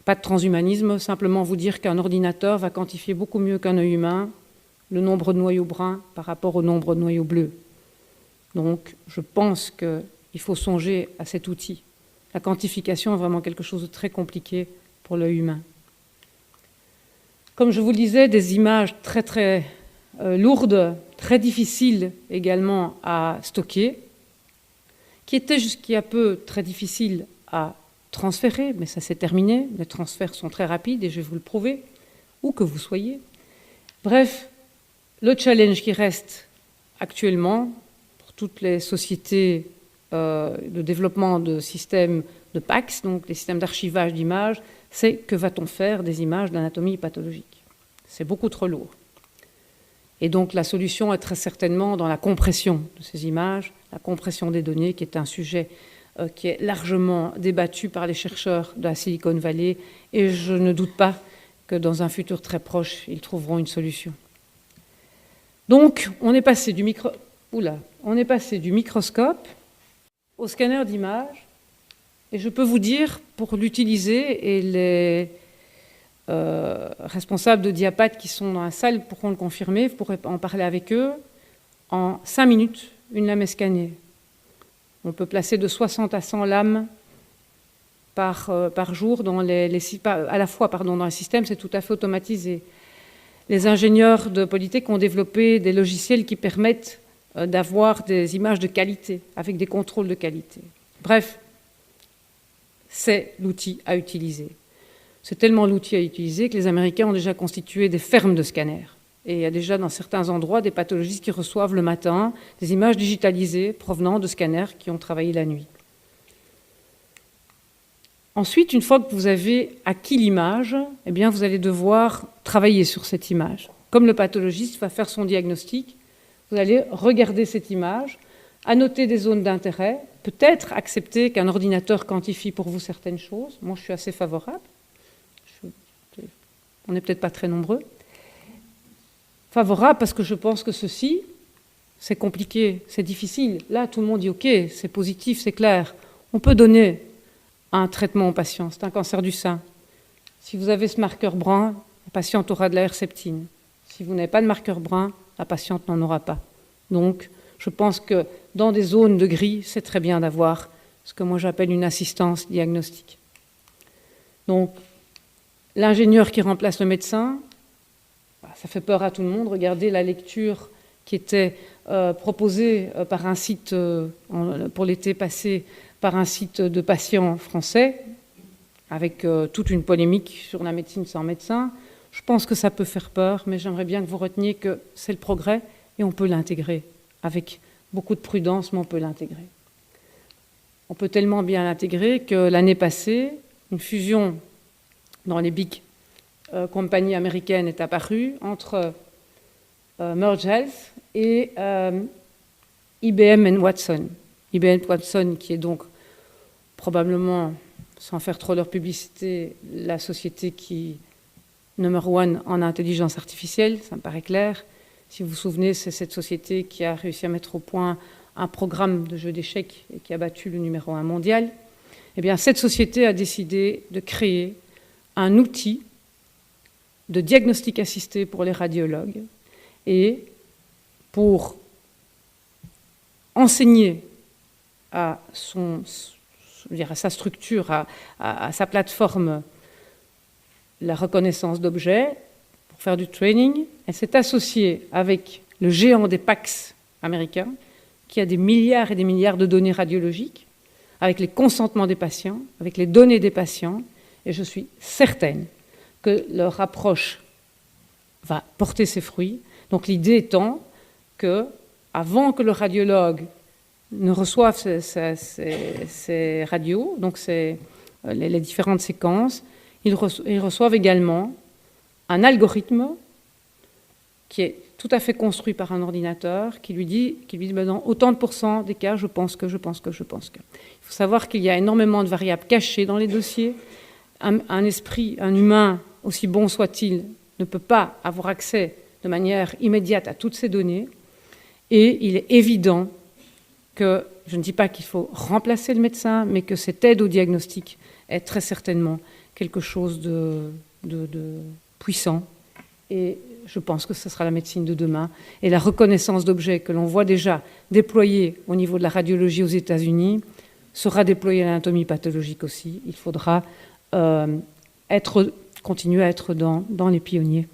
pas de transhumanisme, simplement vous dire qu'un ordinateur va quantifier beaucoup mieux qu'un œil humain le nombre de noyaux bruns par rapport au nombre de noyaux bleus. Donc, je pense qu'il faut songer à cet outil. La quantification est vraiment quelque chose de très compliqué pour l'œil humain. Comme je vous le disais, des images très très lourdes, très difficiles également à stocker, qui étaient jusqu'il y a peu très difficiles à transférer, mais ça s'est terminé, les transferts sont très rapides et je vais vous le prouver, où que vous soyez. Bref, le challenge qui reste actuellement pour toutes les sociétés de développement de systèmes de PACS, donc les systèmes d'archivage d'images, c'est que va-t-on faire des images d'anatomie pathologique? C'est beaucoup trop lourd. Et donc la solution est très certainement dans la compression de ces images, la compression des données, qui est un sujet qui est largement débattu par les chercheurs de la Silicon Valley, et je ne doute pas que dans un futur très proche, ils trouveront une solution. Donc, on est passé du microscope au scanner d'image, et je peux vous dire, pour l'utiliser, et les responsables de Diapat qui sont dans la salle pourront le confirmer, vous pourrez en parler avec eux, en 5 minutes, une lame est scannée. On peut placer de 60 à 100 lames par jour dans à la fois dans le système, c'est tout à fait automatisé. Les ingénieurs de Polytech ont développé des logiciels qui permettent d'avoir des images de qualité, avec des contrôles de qualité. Bref, c'est l'outil à utiliser. C'est tellement l'outil à utiliser que les Américains ont déjà constitué des fermes de scanners. Et il y a déjà dans certains endroits des pathologistes qui reçoivent le matin des images digitalisées provenant de scanners qui ont travaillé la nuit. Ensuite, une fois que vous avez acquis l'image, eh bien, vous allez devoir travailler sur cette image. Comme le pathologiste va faire son diagnostic, vous allez regarder cette image, annoter des zones d'intérêt, peut-être accepter qu'un ordinateur quantifie pour vous certaines choses. Moi, je suis assez favorable. On n'est peut-être pas très nombreux. Favorable parce que je pense que ceci, c'est compliqué, c'est difficile. Là, tout le monde dit « ok, c'est positif, c'est clair ». On peut donner un traitement aux patients, c'est un cancer du sein. Si vous avez ce marqueur brun, la patiente aura de la Herceptine. Si vous n'avez pas de marqueur brun, la patiente n'en aura pas. Donc, je pense que dans des zones de gris, c'est très bien d'avoir ce que moi j'appelle une assistance diagnostique. Donc, l'ingénieur qui remplace le médecin, ça fait peur à tout le monde. Regardez la lecture qui était proposée par un site, pour l'été passé, par un site de patients français, avec toute une polémique sur la médecine sans médecin. Je pense que ça peut faire peur, mais j'aimerais bien que vous reteniez que c'est le progrès et on peut l'intégrer. Avec beaucoup de prudence, mais on peut l'intégrer. On peut tellement bien l'intégrer que l'année passée, une fusion dans les big compagnies américaines est apparue entre Merge Health et IBM Watson. IBM Watson, qui est donc probablement, sans faire trop leur publicité, la société qui number one en intelligence artificielle, ça me paraît clair. Si vous vous souvenez, c'est cette société qui a réussi à mettre au point un programme de jeu d'échecs et qui a battu le numéro 1 mondial. Eh bien, cette société a décidé de créer un outil de diagnostic assisté pour les radiologues et pour enseigner à sa structure, à sa plateforme, la reconnaissance d'objets, pour faire du training. Elle s'est associée avec le géant des PACS américain, qui a des milliards et des milliards de données radiologiques, avec les consentements des patients, avec les données des patients, et je suis certaine que leur approche va porter ses fruits. Donc l'idée étant que, avant que le radiologue ne reçoive ces radios, donc les différentes séquences, ils reçoivent également un algorithme qui est tout à fait construit par un ordinateur qui lui dit dans autant de pourcents des cas, je pense que. Il faut savoir qu'il y a énormément de variables cachées dans les dossiers. Un esprit, un humain, aussi bon soit-il, ne peut pas avoir accès de manière immédiate à toutes ces données. Et il est évident que, je ne dis pas qu'il faut remplacer le médecin, mais que cette aide au diagnostic est très certainement quelque chose de puissant. Et je pense que ce sera la médecine de demain. Et la reconnaissance d'objets que l'on voit déjà déployés au niveau de la radiologie aux États-Unis sera déployée à l'anatomie pathologique aussi. Il faudra continuer à être dans les pionniers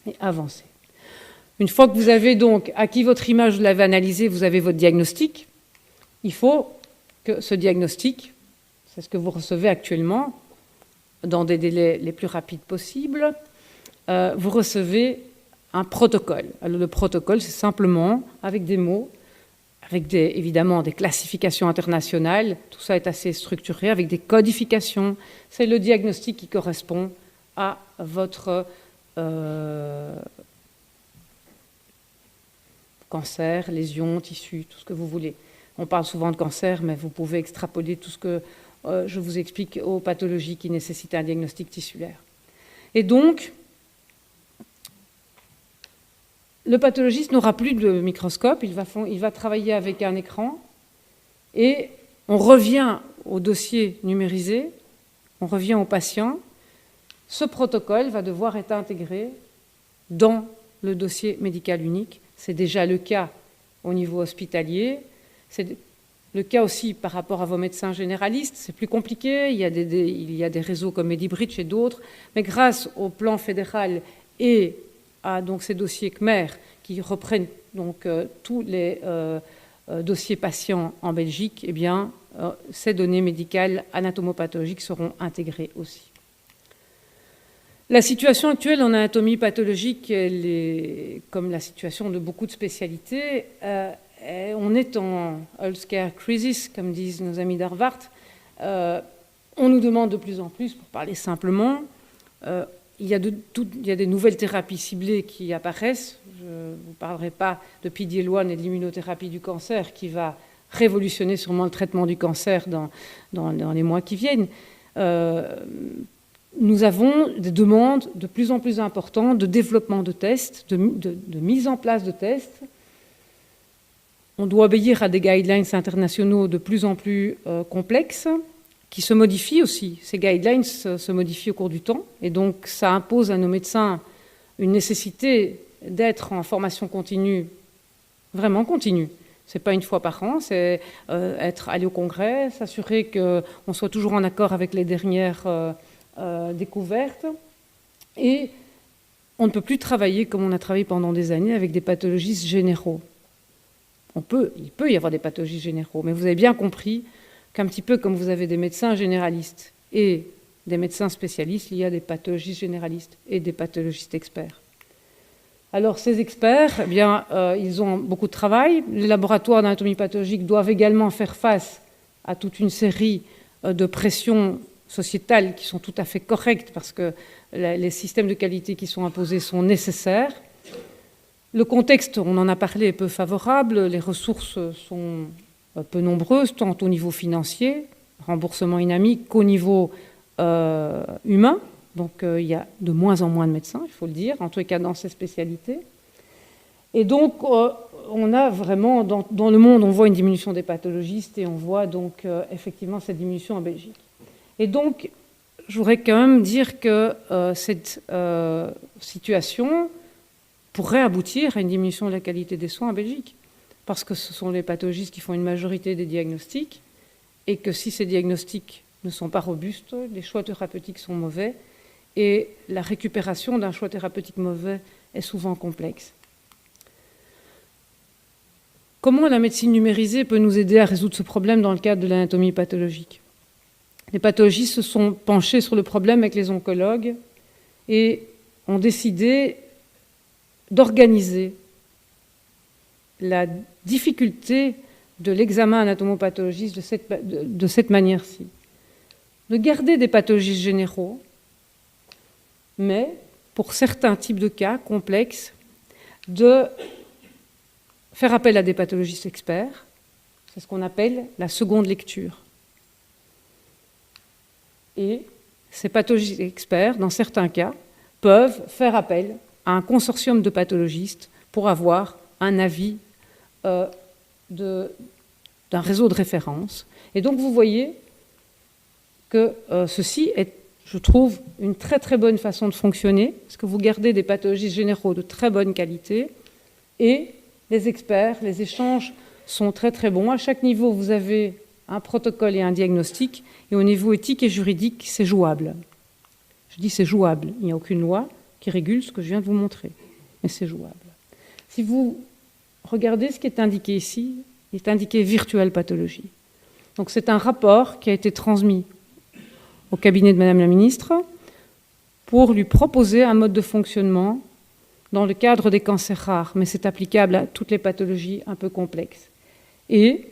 et avancer. Une fois que vous avez donc acquis votre image, vous l'avez analysée, vous avez votre diagnostic, il faut que ce diagnostic, c'est ce que vous recevez actuellement, dans des délais les plus rapides possibles, vous recevez un protocole. Alors le protocole, c'est simplement avec des mots, avec évidemment des classifications internationales, tout ça est assez structuré, avec des codifications. C'est le diagnostic qui correspond à votre cancer, lésions, tissus, tout ce que vous voulez. On parle souvent de cancer, mais vous pouvez extrapoler tout ce que je vous explique aux pathologies qui nécessitent un diagnostic tissulaire. Et donc, le pathologiste n'aura plus de microscope, il va travailler avec un écran et on revient au dossier numérisé, on revient au patient. Ce protocole va devoir être intégré dans le dossier médical unique. C'est déjà le cas au niveau hospitalier. C'est le cas aussi par rapport à vos médecins généralistes. C'est plus compliqué, il y a des réseaux comme Medibridge et d'autres, mais grâce au plan fédéral et à donc ces dossiers CMER qui reprennent donc tous les dossiers patients en Belgique, eh bien, ces données médicales anatomopathologiques seront intégrées aussi. La situation actuelle en anatomie pathologique, elle est comme la situation de beaucoup de spécialités. On est en healthcare crisis, comme disent nos amis d'Harvard. On nous demande de plus en plus, pour parler simplement, il y a des nouvelles thérapies ciblées qui apparaissent. Je ne vous parlerai pas de PD-L1 et de l'immunothérapie du cancer qui va révolutionner sûrement le traitement du cancer dans les mois qui viennent. Nous avons des demandes de plus en plus importantes de développement de tests, de mise en place de tests. On doit obéir à des guidelines internationaux de plus en plus complexes, qui se modifient aussi. Ces guidelines se modifient au cours du temps, et donc ça impose à nos médecins une nécessité d'être en formation continue, vraiment continue. Ce n'est pas une fois par an, c'est aller au congrès, s'assurer qu'on soit toujours en accord avec les dernières découvertes. Et on ne peut plus travailler comme on a travaillé pendant des années avec des pathologistes généraux. Il peut y avoir des pathologistes généraux, mais vous avez bien compris qu'un petit peu comme vous avez des médecins généralistes et des médecins spécialistes, il y a des pathologistes généralistes et des pathologistes experts. Alors ces experts, eh bien, ils ont beaucoup de travail. Les laboratoires d'anatomie pathologique doivent également faire face à toute une série de pressions sociétales qui sont tout à fait correctes parce que les systèmes de qualité qui sont imposés sont nécessaires. Le contexte, on en a parlé, est peu favorable. Les ressources sont peu nombreuses, tant au niveau financier, remboursement dynamique, qu'au niveau humain. Donc il y a de moins en moins de médecins, il faut le dire, en tous les cas dans ces spécialités. Et donc on a vraiment, dans le monde, on voit une diminution des pathologistes et on voit donc effectivement cette diminution en Belgique. Et donc, je voudrais quand même dire que cette situation pourrait aboutir à une diminution de la qualité des soins en Belgique, parce que ce sont les pathologistes qui font une majorité des diagnostics, et que si ces diagnostics ne sont pas robustes, les choix thérapeutiques sont mauvais, et la récupération d'un choix thérapeutique mauvais est souvent complexe. comment la médecine numérisée peut nous aider à résoudre ce problème dans le cadre de l'anatomie pathologique? Les pathologistes se sont penchés sur le problème avec les oncologues et ont décidé d'organiser la difficulté de l'examen anatomopathologique de cette manière-ci. De garder des pathologistes généraux, mais pour certains types de cas complexes, de faire appel à des pathologistes experts. C'est ce qu'on appelle la seconde lecture. Et ces pathologistes experts, dans certains cas, peuvent faire appel à un consortium de pathologistes pour avoir un avis d'un réseau de référence. Et donc vous voyez que ceci est, je trouve, une très très bonne façon de fonctionner, parce que vous gardez des pathologistes généraux de très bonne qualité, et les experts, les échanges sont très très bons. À chaque niveau, vous avez un protocole et un diagnostic, et au niveau éthique et juridique, c'est jouable. Je dis c'est jouable, il n'y a aucune loi qui régule ce que je viens de vous montrer, mais c'est jouable. Si vous regardez ce qui est indiqué ici, il est indiqué virtuelle pathologie. Donc c'est un rapport qui a été transmis au cabinet de Madame la Ministre pour lui proposer un mode de fonctionnement dans le cadre des cancers rares, mais c'est applicable à toutes les pathologies un peu complexes. Et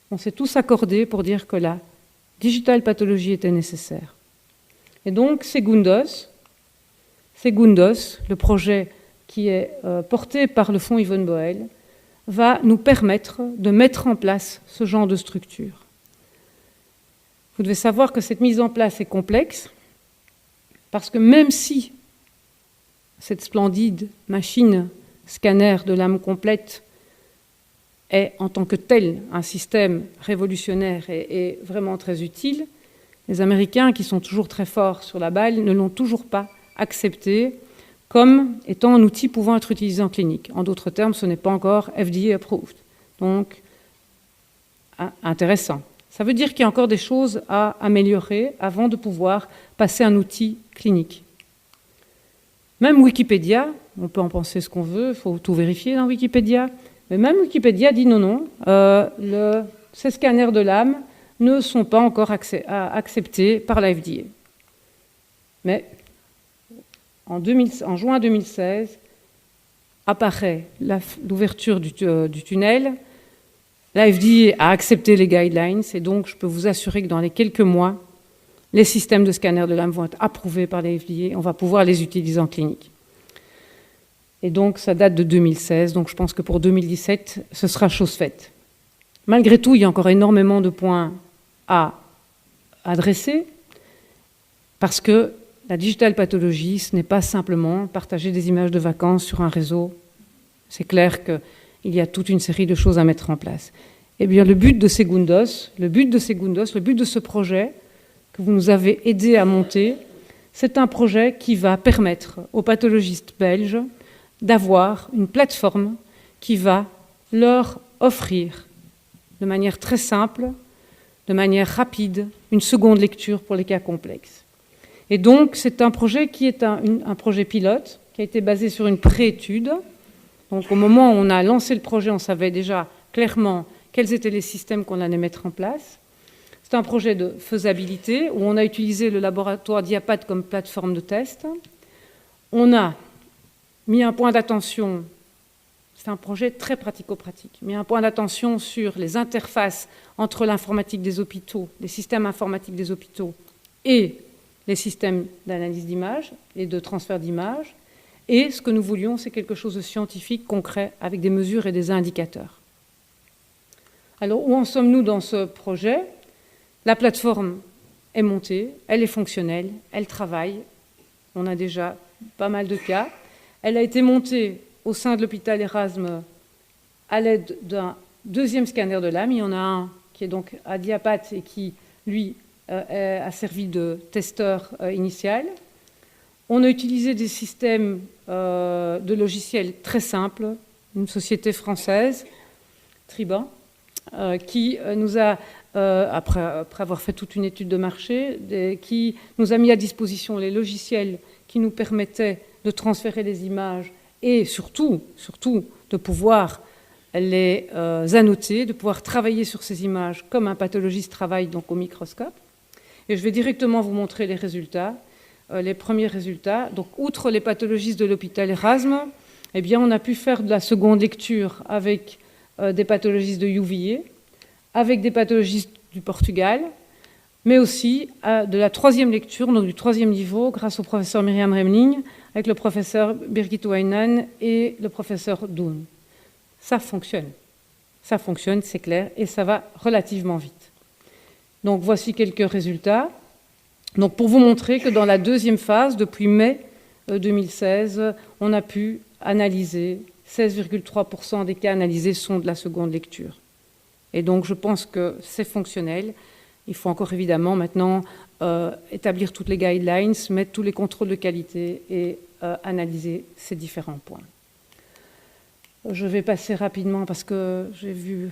on s'est tous accordés pour dire que la digital pathologie était nécessaire. Et donc Segundos, le projet qui est porté par le fonds Yvonne Boel, va nous permettre de mettre en place ce genre de structure. Vous devez savoir que cette mise en place est complexe, parce que même si cette splendide machine scanner de l'âme complète est en tant que tel un système révolutionnaire et vraiment très utile, les Américains, qui sont toujours très forts sur la balle, ne l'ont toujours pas accepté comme étant un outil pouvant être utilisé en clinique. En d'autres termes, ce n'est pas encore FDA approved. Donc, intéressant. Ça veut dire qu'il y a encore des choses à améliorer avant de pouvoir passer un outil clinique. Même Wikipédia, on peut en penser ce qu'on veut, il faut tout vérifier dans Wikipédia, mais même Wikipédia dit non, ces scanners de l'âme ne sont pas encore acceptés par la FDA. Mais en juin 2016, apparaît l'ouverture du tunnel. La FDA a accepté les guidelines et donc je peux vous assurer que dans les quelques mois, les systèmes de scanners de l'âme vont être approuvés par la FDA et on va pouvoir les utiliser en clinique. Et donc ça date de 2016, donc je pense que pour 2017, ce sera chose faite. Malgré tout, il y a encore énormément de points à adresser parce que la digital pathologie, ce n'est pas simplement partager des images de vacances sur un réseau. C'est clair qu'il y a toute une série de choses à mettre en place. Eh bien, le but de Segundos, le but de ce projet que vous nous avez aidé à monter, c'est un projet qui va permettre aux pathologistes belges d'avoir une plateforme qui va leur offrir de manière très simple, de manière rapide, une seconde lecture pour les cas complexes. Et donc, c'est un projet qui est un projet pilote, qui a été basé sur une préétude. Donc, au moment où on a lancé le projet, on savait déjà clairement quels étaient les systèmes qu'on allait mettre en place. C'est un projet de faisabilité, où on a utilisé le laboratoire Diapat comme plateforme de test. On a mis un point d'attention, c'est un projet très pratico-pratique, mis un point d'attention sur les interfaces entre l'informatique des hôpitaux, les systèmes informatiques des hôpitaux et les systèmes d'analyse d'images et de transfert d'images. Et ce que nous voulions, c'est quelque chose de scientifique, concret, avec des mesures et des indicateurs. Alors, où en sommes-nous dans ce projet? La plateforme est montée, elle est fonctionnelle, elle travaille. On a déjà pas mal de cas. Elle a été montée au sein de l'hôpital Erasme à l'aide d'un deuxième scanner de l'âme. Il y en a un qui est donc à Diapat et qui, lui, a servi de testeur initial. On a utilisé des systèmes de logiciels très simples, une société française, Triban, qui nous a, après avoir fait toute une étude de marché, qui nous a mis à disposition les logiciels qui nous permettaient de transférer les images et surtout de pouvoir les annoter, de pouvoir travailler sur ces images comme un pathologiste travaille donc au microscope. Et je vais directement vous montrer les résultats, les premiers résultats. Donc, outre les pathologistes de l'hôpital Erasme, eh bien, on a pu faire de la seconde lecture avec des pathologistes de UVA, avec des pathologistes du Portugal, mais aussi de la troisième lecture, donc du troisième niveau, grâce au professeur Myriam Remling, avec le professeur Birgit Weinan et le professeur Doon. Ça fonctionne, c'est clair, et ça va relativement vite. Donc voici quelques résultats. Donc pour vous montrer que dans la deuxième phase, depuis mai 2016, on a pu analyser 16,3% des cas analysés sont de la seconde lecture. Et donc je pense que c'est fonctionnel. Il faut encore évidemment maintenant établir toutes les guidelines, mettre tous les contrôles de qualité et analyser ces différents points. Je vais passer rapidement parce que j'ai vu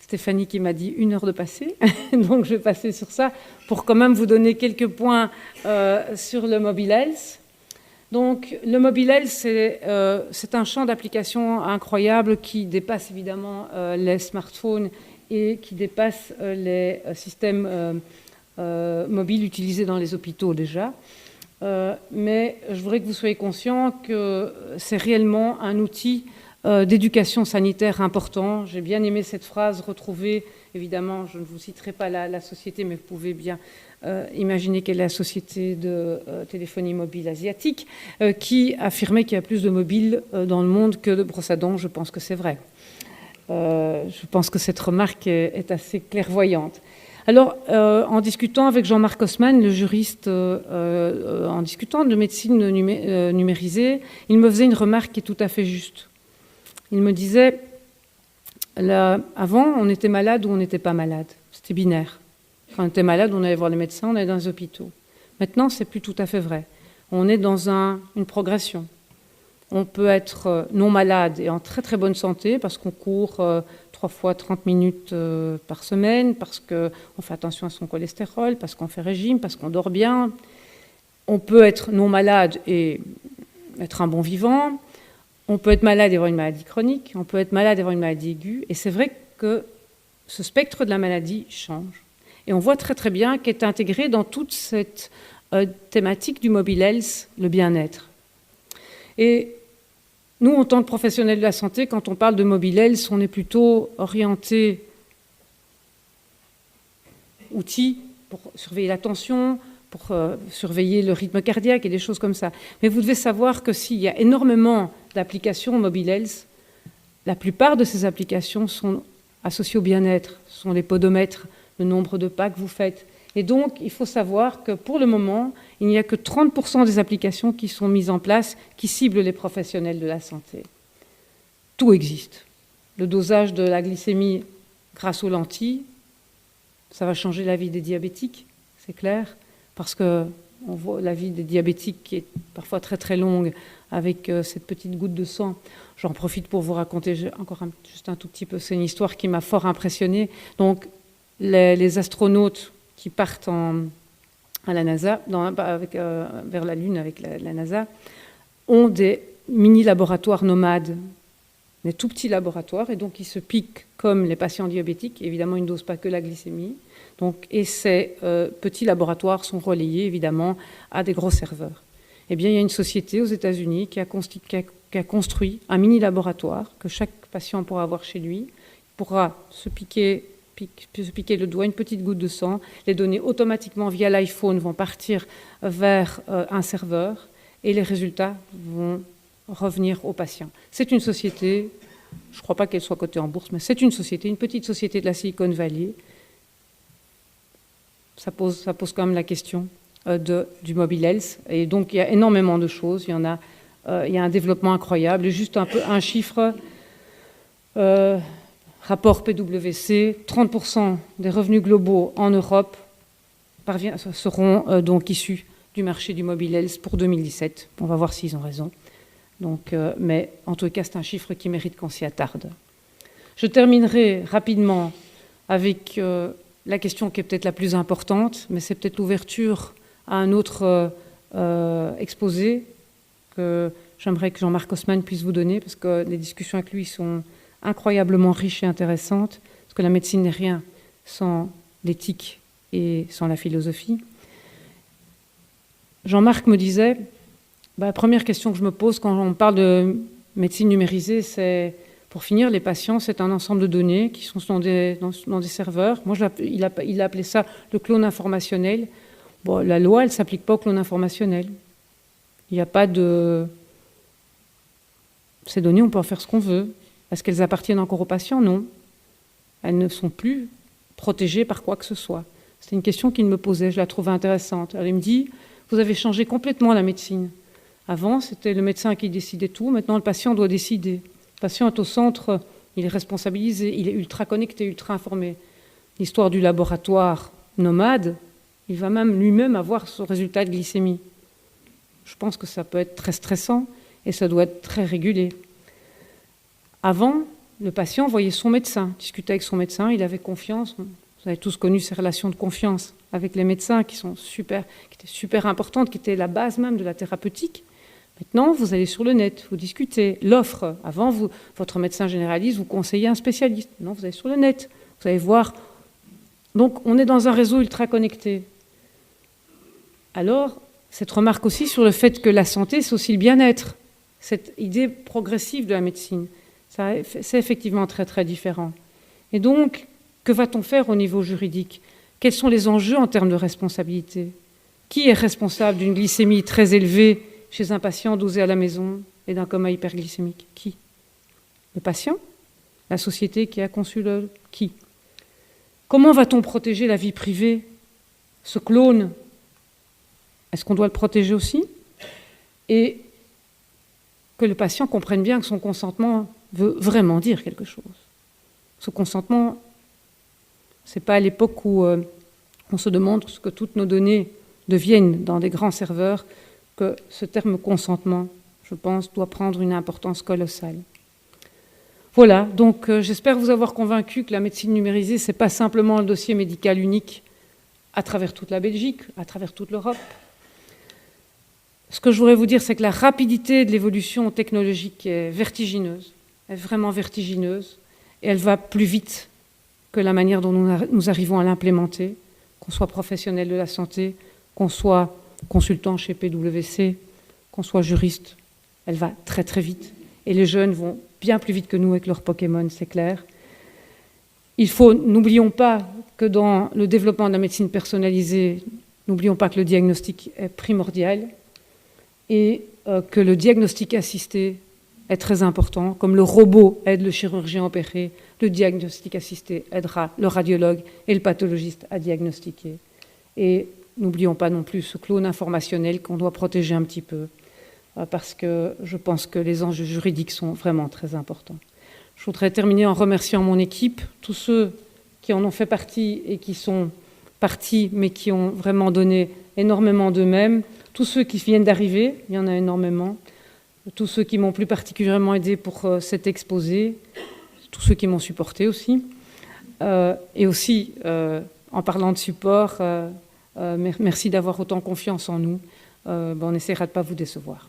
Stéphanie qui m'a dit 1 heure de passer, donc je vais passer sur ça pour quand même vous donner quelques points sur le Mobile Health. Donc le Mobile Health, c'est un champ d'application incroyable qui dépasse évidemment les smartphones et qui dépasse les systèmes mobiles utilisés dans les hôpitaux déjà. Mais je voudrais que vous soyez conscients que c'est réellement un outil d'éducation sanitaire important. J'ai bien aimé cette phrase retrouvée, évidemment, je ne vous citerai pas la société, mais vous pouvez bien imaginer quelle est la société de téléphonie mobile asiatique, qui affirmait qu'il y a plus de mobiles dans le monde que de brosses à dents. Je pense que c'est vrai. Je pense que cette remarque est assez clairvoyante. Alors, en discutant avec Jean-Marc Haussmann, le juriste, en discutant de médecine numérisée, il me faisait une remarque qui est tout à fait juste. Il me disait, avant, on était malade ou on n'était pas malade. C'était binaire. Quand on était malade, on allait voir les médecins, on allait dans les hôpitaux. Maintenant, c'est plus tout à fait vrai. On est dans une progression. On peut être non malade et en très très bonne santé parce qu'on court 3 fois 30 minutes par semaine, parce qu'on fait attention à son cholestérol, parce qu'on fait régime, parce qu'on dort bien. On peut être non malade et être un bon vivant. On peut être malade et avoir une maladie chronique. On peut être malade et avoir une maladie aiguë. Et c'est vrai que ce spectre de la maladie change. Et on voit très très bien qu'est intégré dans toute cette thématique du Mobile Health, le bien-être. Et nous, en tant que professionnels de la santé, quand on parle de Mobile Health, on est plutôt orienté outils pour surveiller la tension, pour surveiller le rythme cardiaque et des choses comme ça. Mais vous devez savoir que s'il y a énormément d'applications Mobile Health, la plupart de ces applications sont associées au bien-être, ce sont les podomètres, le nombre de pas que vous faites. Et donc, il faut savoir que pour le moment, il n'y a que 30% des applications qui sont mises en place qui ciblent les professionnels de la santé. Tout existe. Le dosage de la glycémie grâce aux lentilles, ça va changer la vie des diabétiques, c'est clair, parce que on voit la vie des diabétiques qui est parfois très très longue avec cette petite goutte de sang. J'en profite pour vous raconter encore juste un tout petit peu, c'est une histoire qui m'a fort impressionnée. Donc, les astronautes qui partent à la NASA, vers la Lune avec la NASA, ont des mini-laboratoires nomades, des tout petits laboratoires, et donc ils se piquent comme les patients diabétiques. Évidemment, ils ne dosent pas que la glycémie. Et ces petits laboratoires sont relayés, évidemment, à des gros serveurs. Eh bien, il y a une société aux États-Unis qui a construit un mini-laboratoire que chaque patient pourra avoir chez lui, pourra se piquer le doigt, une petite goutte de sang, les données automatiquement via l'iPhone vont partir vers un serveur et les résultats vont revenir aux patients. C'est une société, je ne crois pas qu'elle soit cotée en bourse, mais c'est une société, une petite société de la Silicon Valley. Ça pose quand même la question du Mobile Health. Et donc, il y a énormément de choses. Il y a un développement incroyable. Et juste un chiffre... Rapport PwC, 30% des revenus globaux en Europe seront donc issus du marché du Mobile Health pour 2017. On va voir s'ils ont raison. Mais en tout cas, c'est un chiffre qui mérite qu'on s'y attarde. Je terminerai rapidement avec la question qui est peut-être la plus importante, mais c'est peut-être l'ouverture à un autre exposé que j'aimerais que Jean-Marc Haussmann puisse vous donner, parce que les discussions avec lui sont incroyablement riche et intéressante, parce que la médecine n'est rien sans l'éthique et sans la philosophie. Jean-Marc me disait, la première question que je me pose quand on parle de médecine numérisée, c'est, pour finir, les patients, c'est un ensemble de données qui sont dans des serveurs. Moi, il a appelé ça le clone informationnel. Bon, la loi, elle ne s'applique pas au clone informationnel. Il n'y a pas de... Ces données, on peut en faire ce qu'on veut. Est-ce qu'elles appartiennent encore aux patients? Non. Elles ne sont plus protégées par quoi que ce soit. C'était une question qu'il me posait, je la trouvais intéressante. Alors, il me dit, vous avez changé complètement la médecine. Avant, c'était le médecin qui décidait tout. Maintenant, le patient doit décider. Le patient est au centre, il est responsabilisé, il est ultra connecté, ultra informé. L'histoire du laboratoire nomade, il va même lui-même avoir son résultat de glycémie. Je pense que ça peut être très stressant et ça doit être très régulé. Avant, le patient voyait son médecin, discutait avec son médecin, il avait confiance. Vous avez tous connu ces relations de confiance avec les médecins qui étaient super importantes, qui étaient la base même de la thérapeutique. Maintenant, vous allez sur le net, vous discutez. L'offre, avant, votre médecin généraliste vous conseillait un spécialiste. Maintenant, vous allez sur le net, vous allez voir. Donc, on est dans un réseau ultra connecté. Alors, cette remarque aussi sur le fait que la santé, c'est aussi le bien-être. Cette idée progressive de la médecine, c'est effectivement très, très différent. Et donc, que va-t-on faire au niveau juridique? Quels sont les enjeux en termes de responsabilité? Qui est responsable d'une glycémie très élevée chez un patient dosé à la maison et d'un coma hyperglycémique? Qui? Le patient? La société qui a conçu le... Qui? Comment va-t-on protéger la vie privée? Ce clone, est-ce qu'on doit le protéger aussi? Et que le patient comprenne bien que son consentement veut vraiment dire quelque chose. Ce consentement, ce n'est pas à l'époque où on se demande ce que toutes nos données deviennent dans des grands serveurs que ce terme consentement, je pense, doit prendre une importance colossale. Voilà, donc j'espère vous avoir convaincu que la médecine numérisée, ce n'est pas simplement le dossier médical unique à travers toute la Belgique, à travers toute l'Europe. Ce que je voudrais vous dire, c'est que la rapidité de l'évolution technologique est vertigineuse, est vraiment vertigineuse, et elle va plus vite que la manière dont nous arrivons à l'implémenter, qu'on soit professionnel de la santé, qu'on soit consultant chez PwC, qu'on soit juriste. Elle va très très vite. Et les jeunes vont bien plus vite que nous avec leurs Pokémon, c'est clair. N'oublions pas que dans le développement de la médecine personnalisée, n'oublions pas que le diagnostic est primordial et que le diagnostic assisté est très important. Comme le robot aide le chirurgien à opérer, le diagnostic assisté aidera le radiologue et le pathologiste à diagnostiquer. Et n'oublions pas non plus ce clone informationnel qu'on doit protéger un petit peu, parce que je pense que les enjeux juridiques sont vraiment très importants. Je voudrais terminer en remerciant mon équipe, tous ceux qui en ont fait partie et qui sont partis, mais qui ont vraiment donné énormément d'eux-mêmes, tous ceux qui viennent d'arriver, il y en a énormément, tous ceux qui m'ont plus particulièrement aidé pour cet exposé, tous ceux qui m'ont supporté aussi, et aussi, en parlant de support, merci d'avoir autant confiance en nous. On essaiera de ne pas vous décevoir.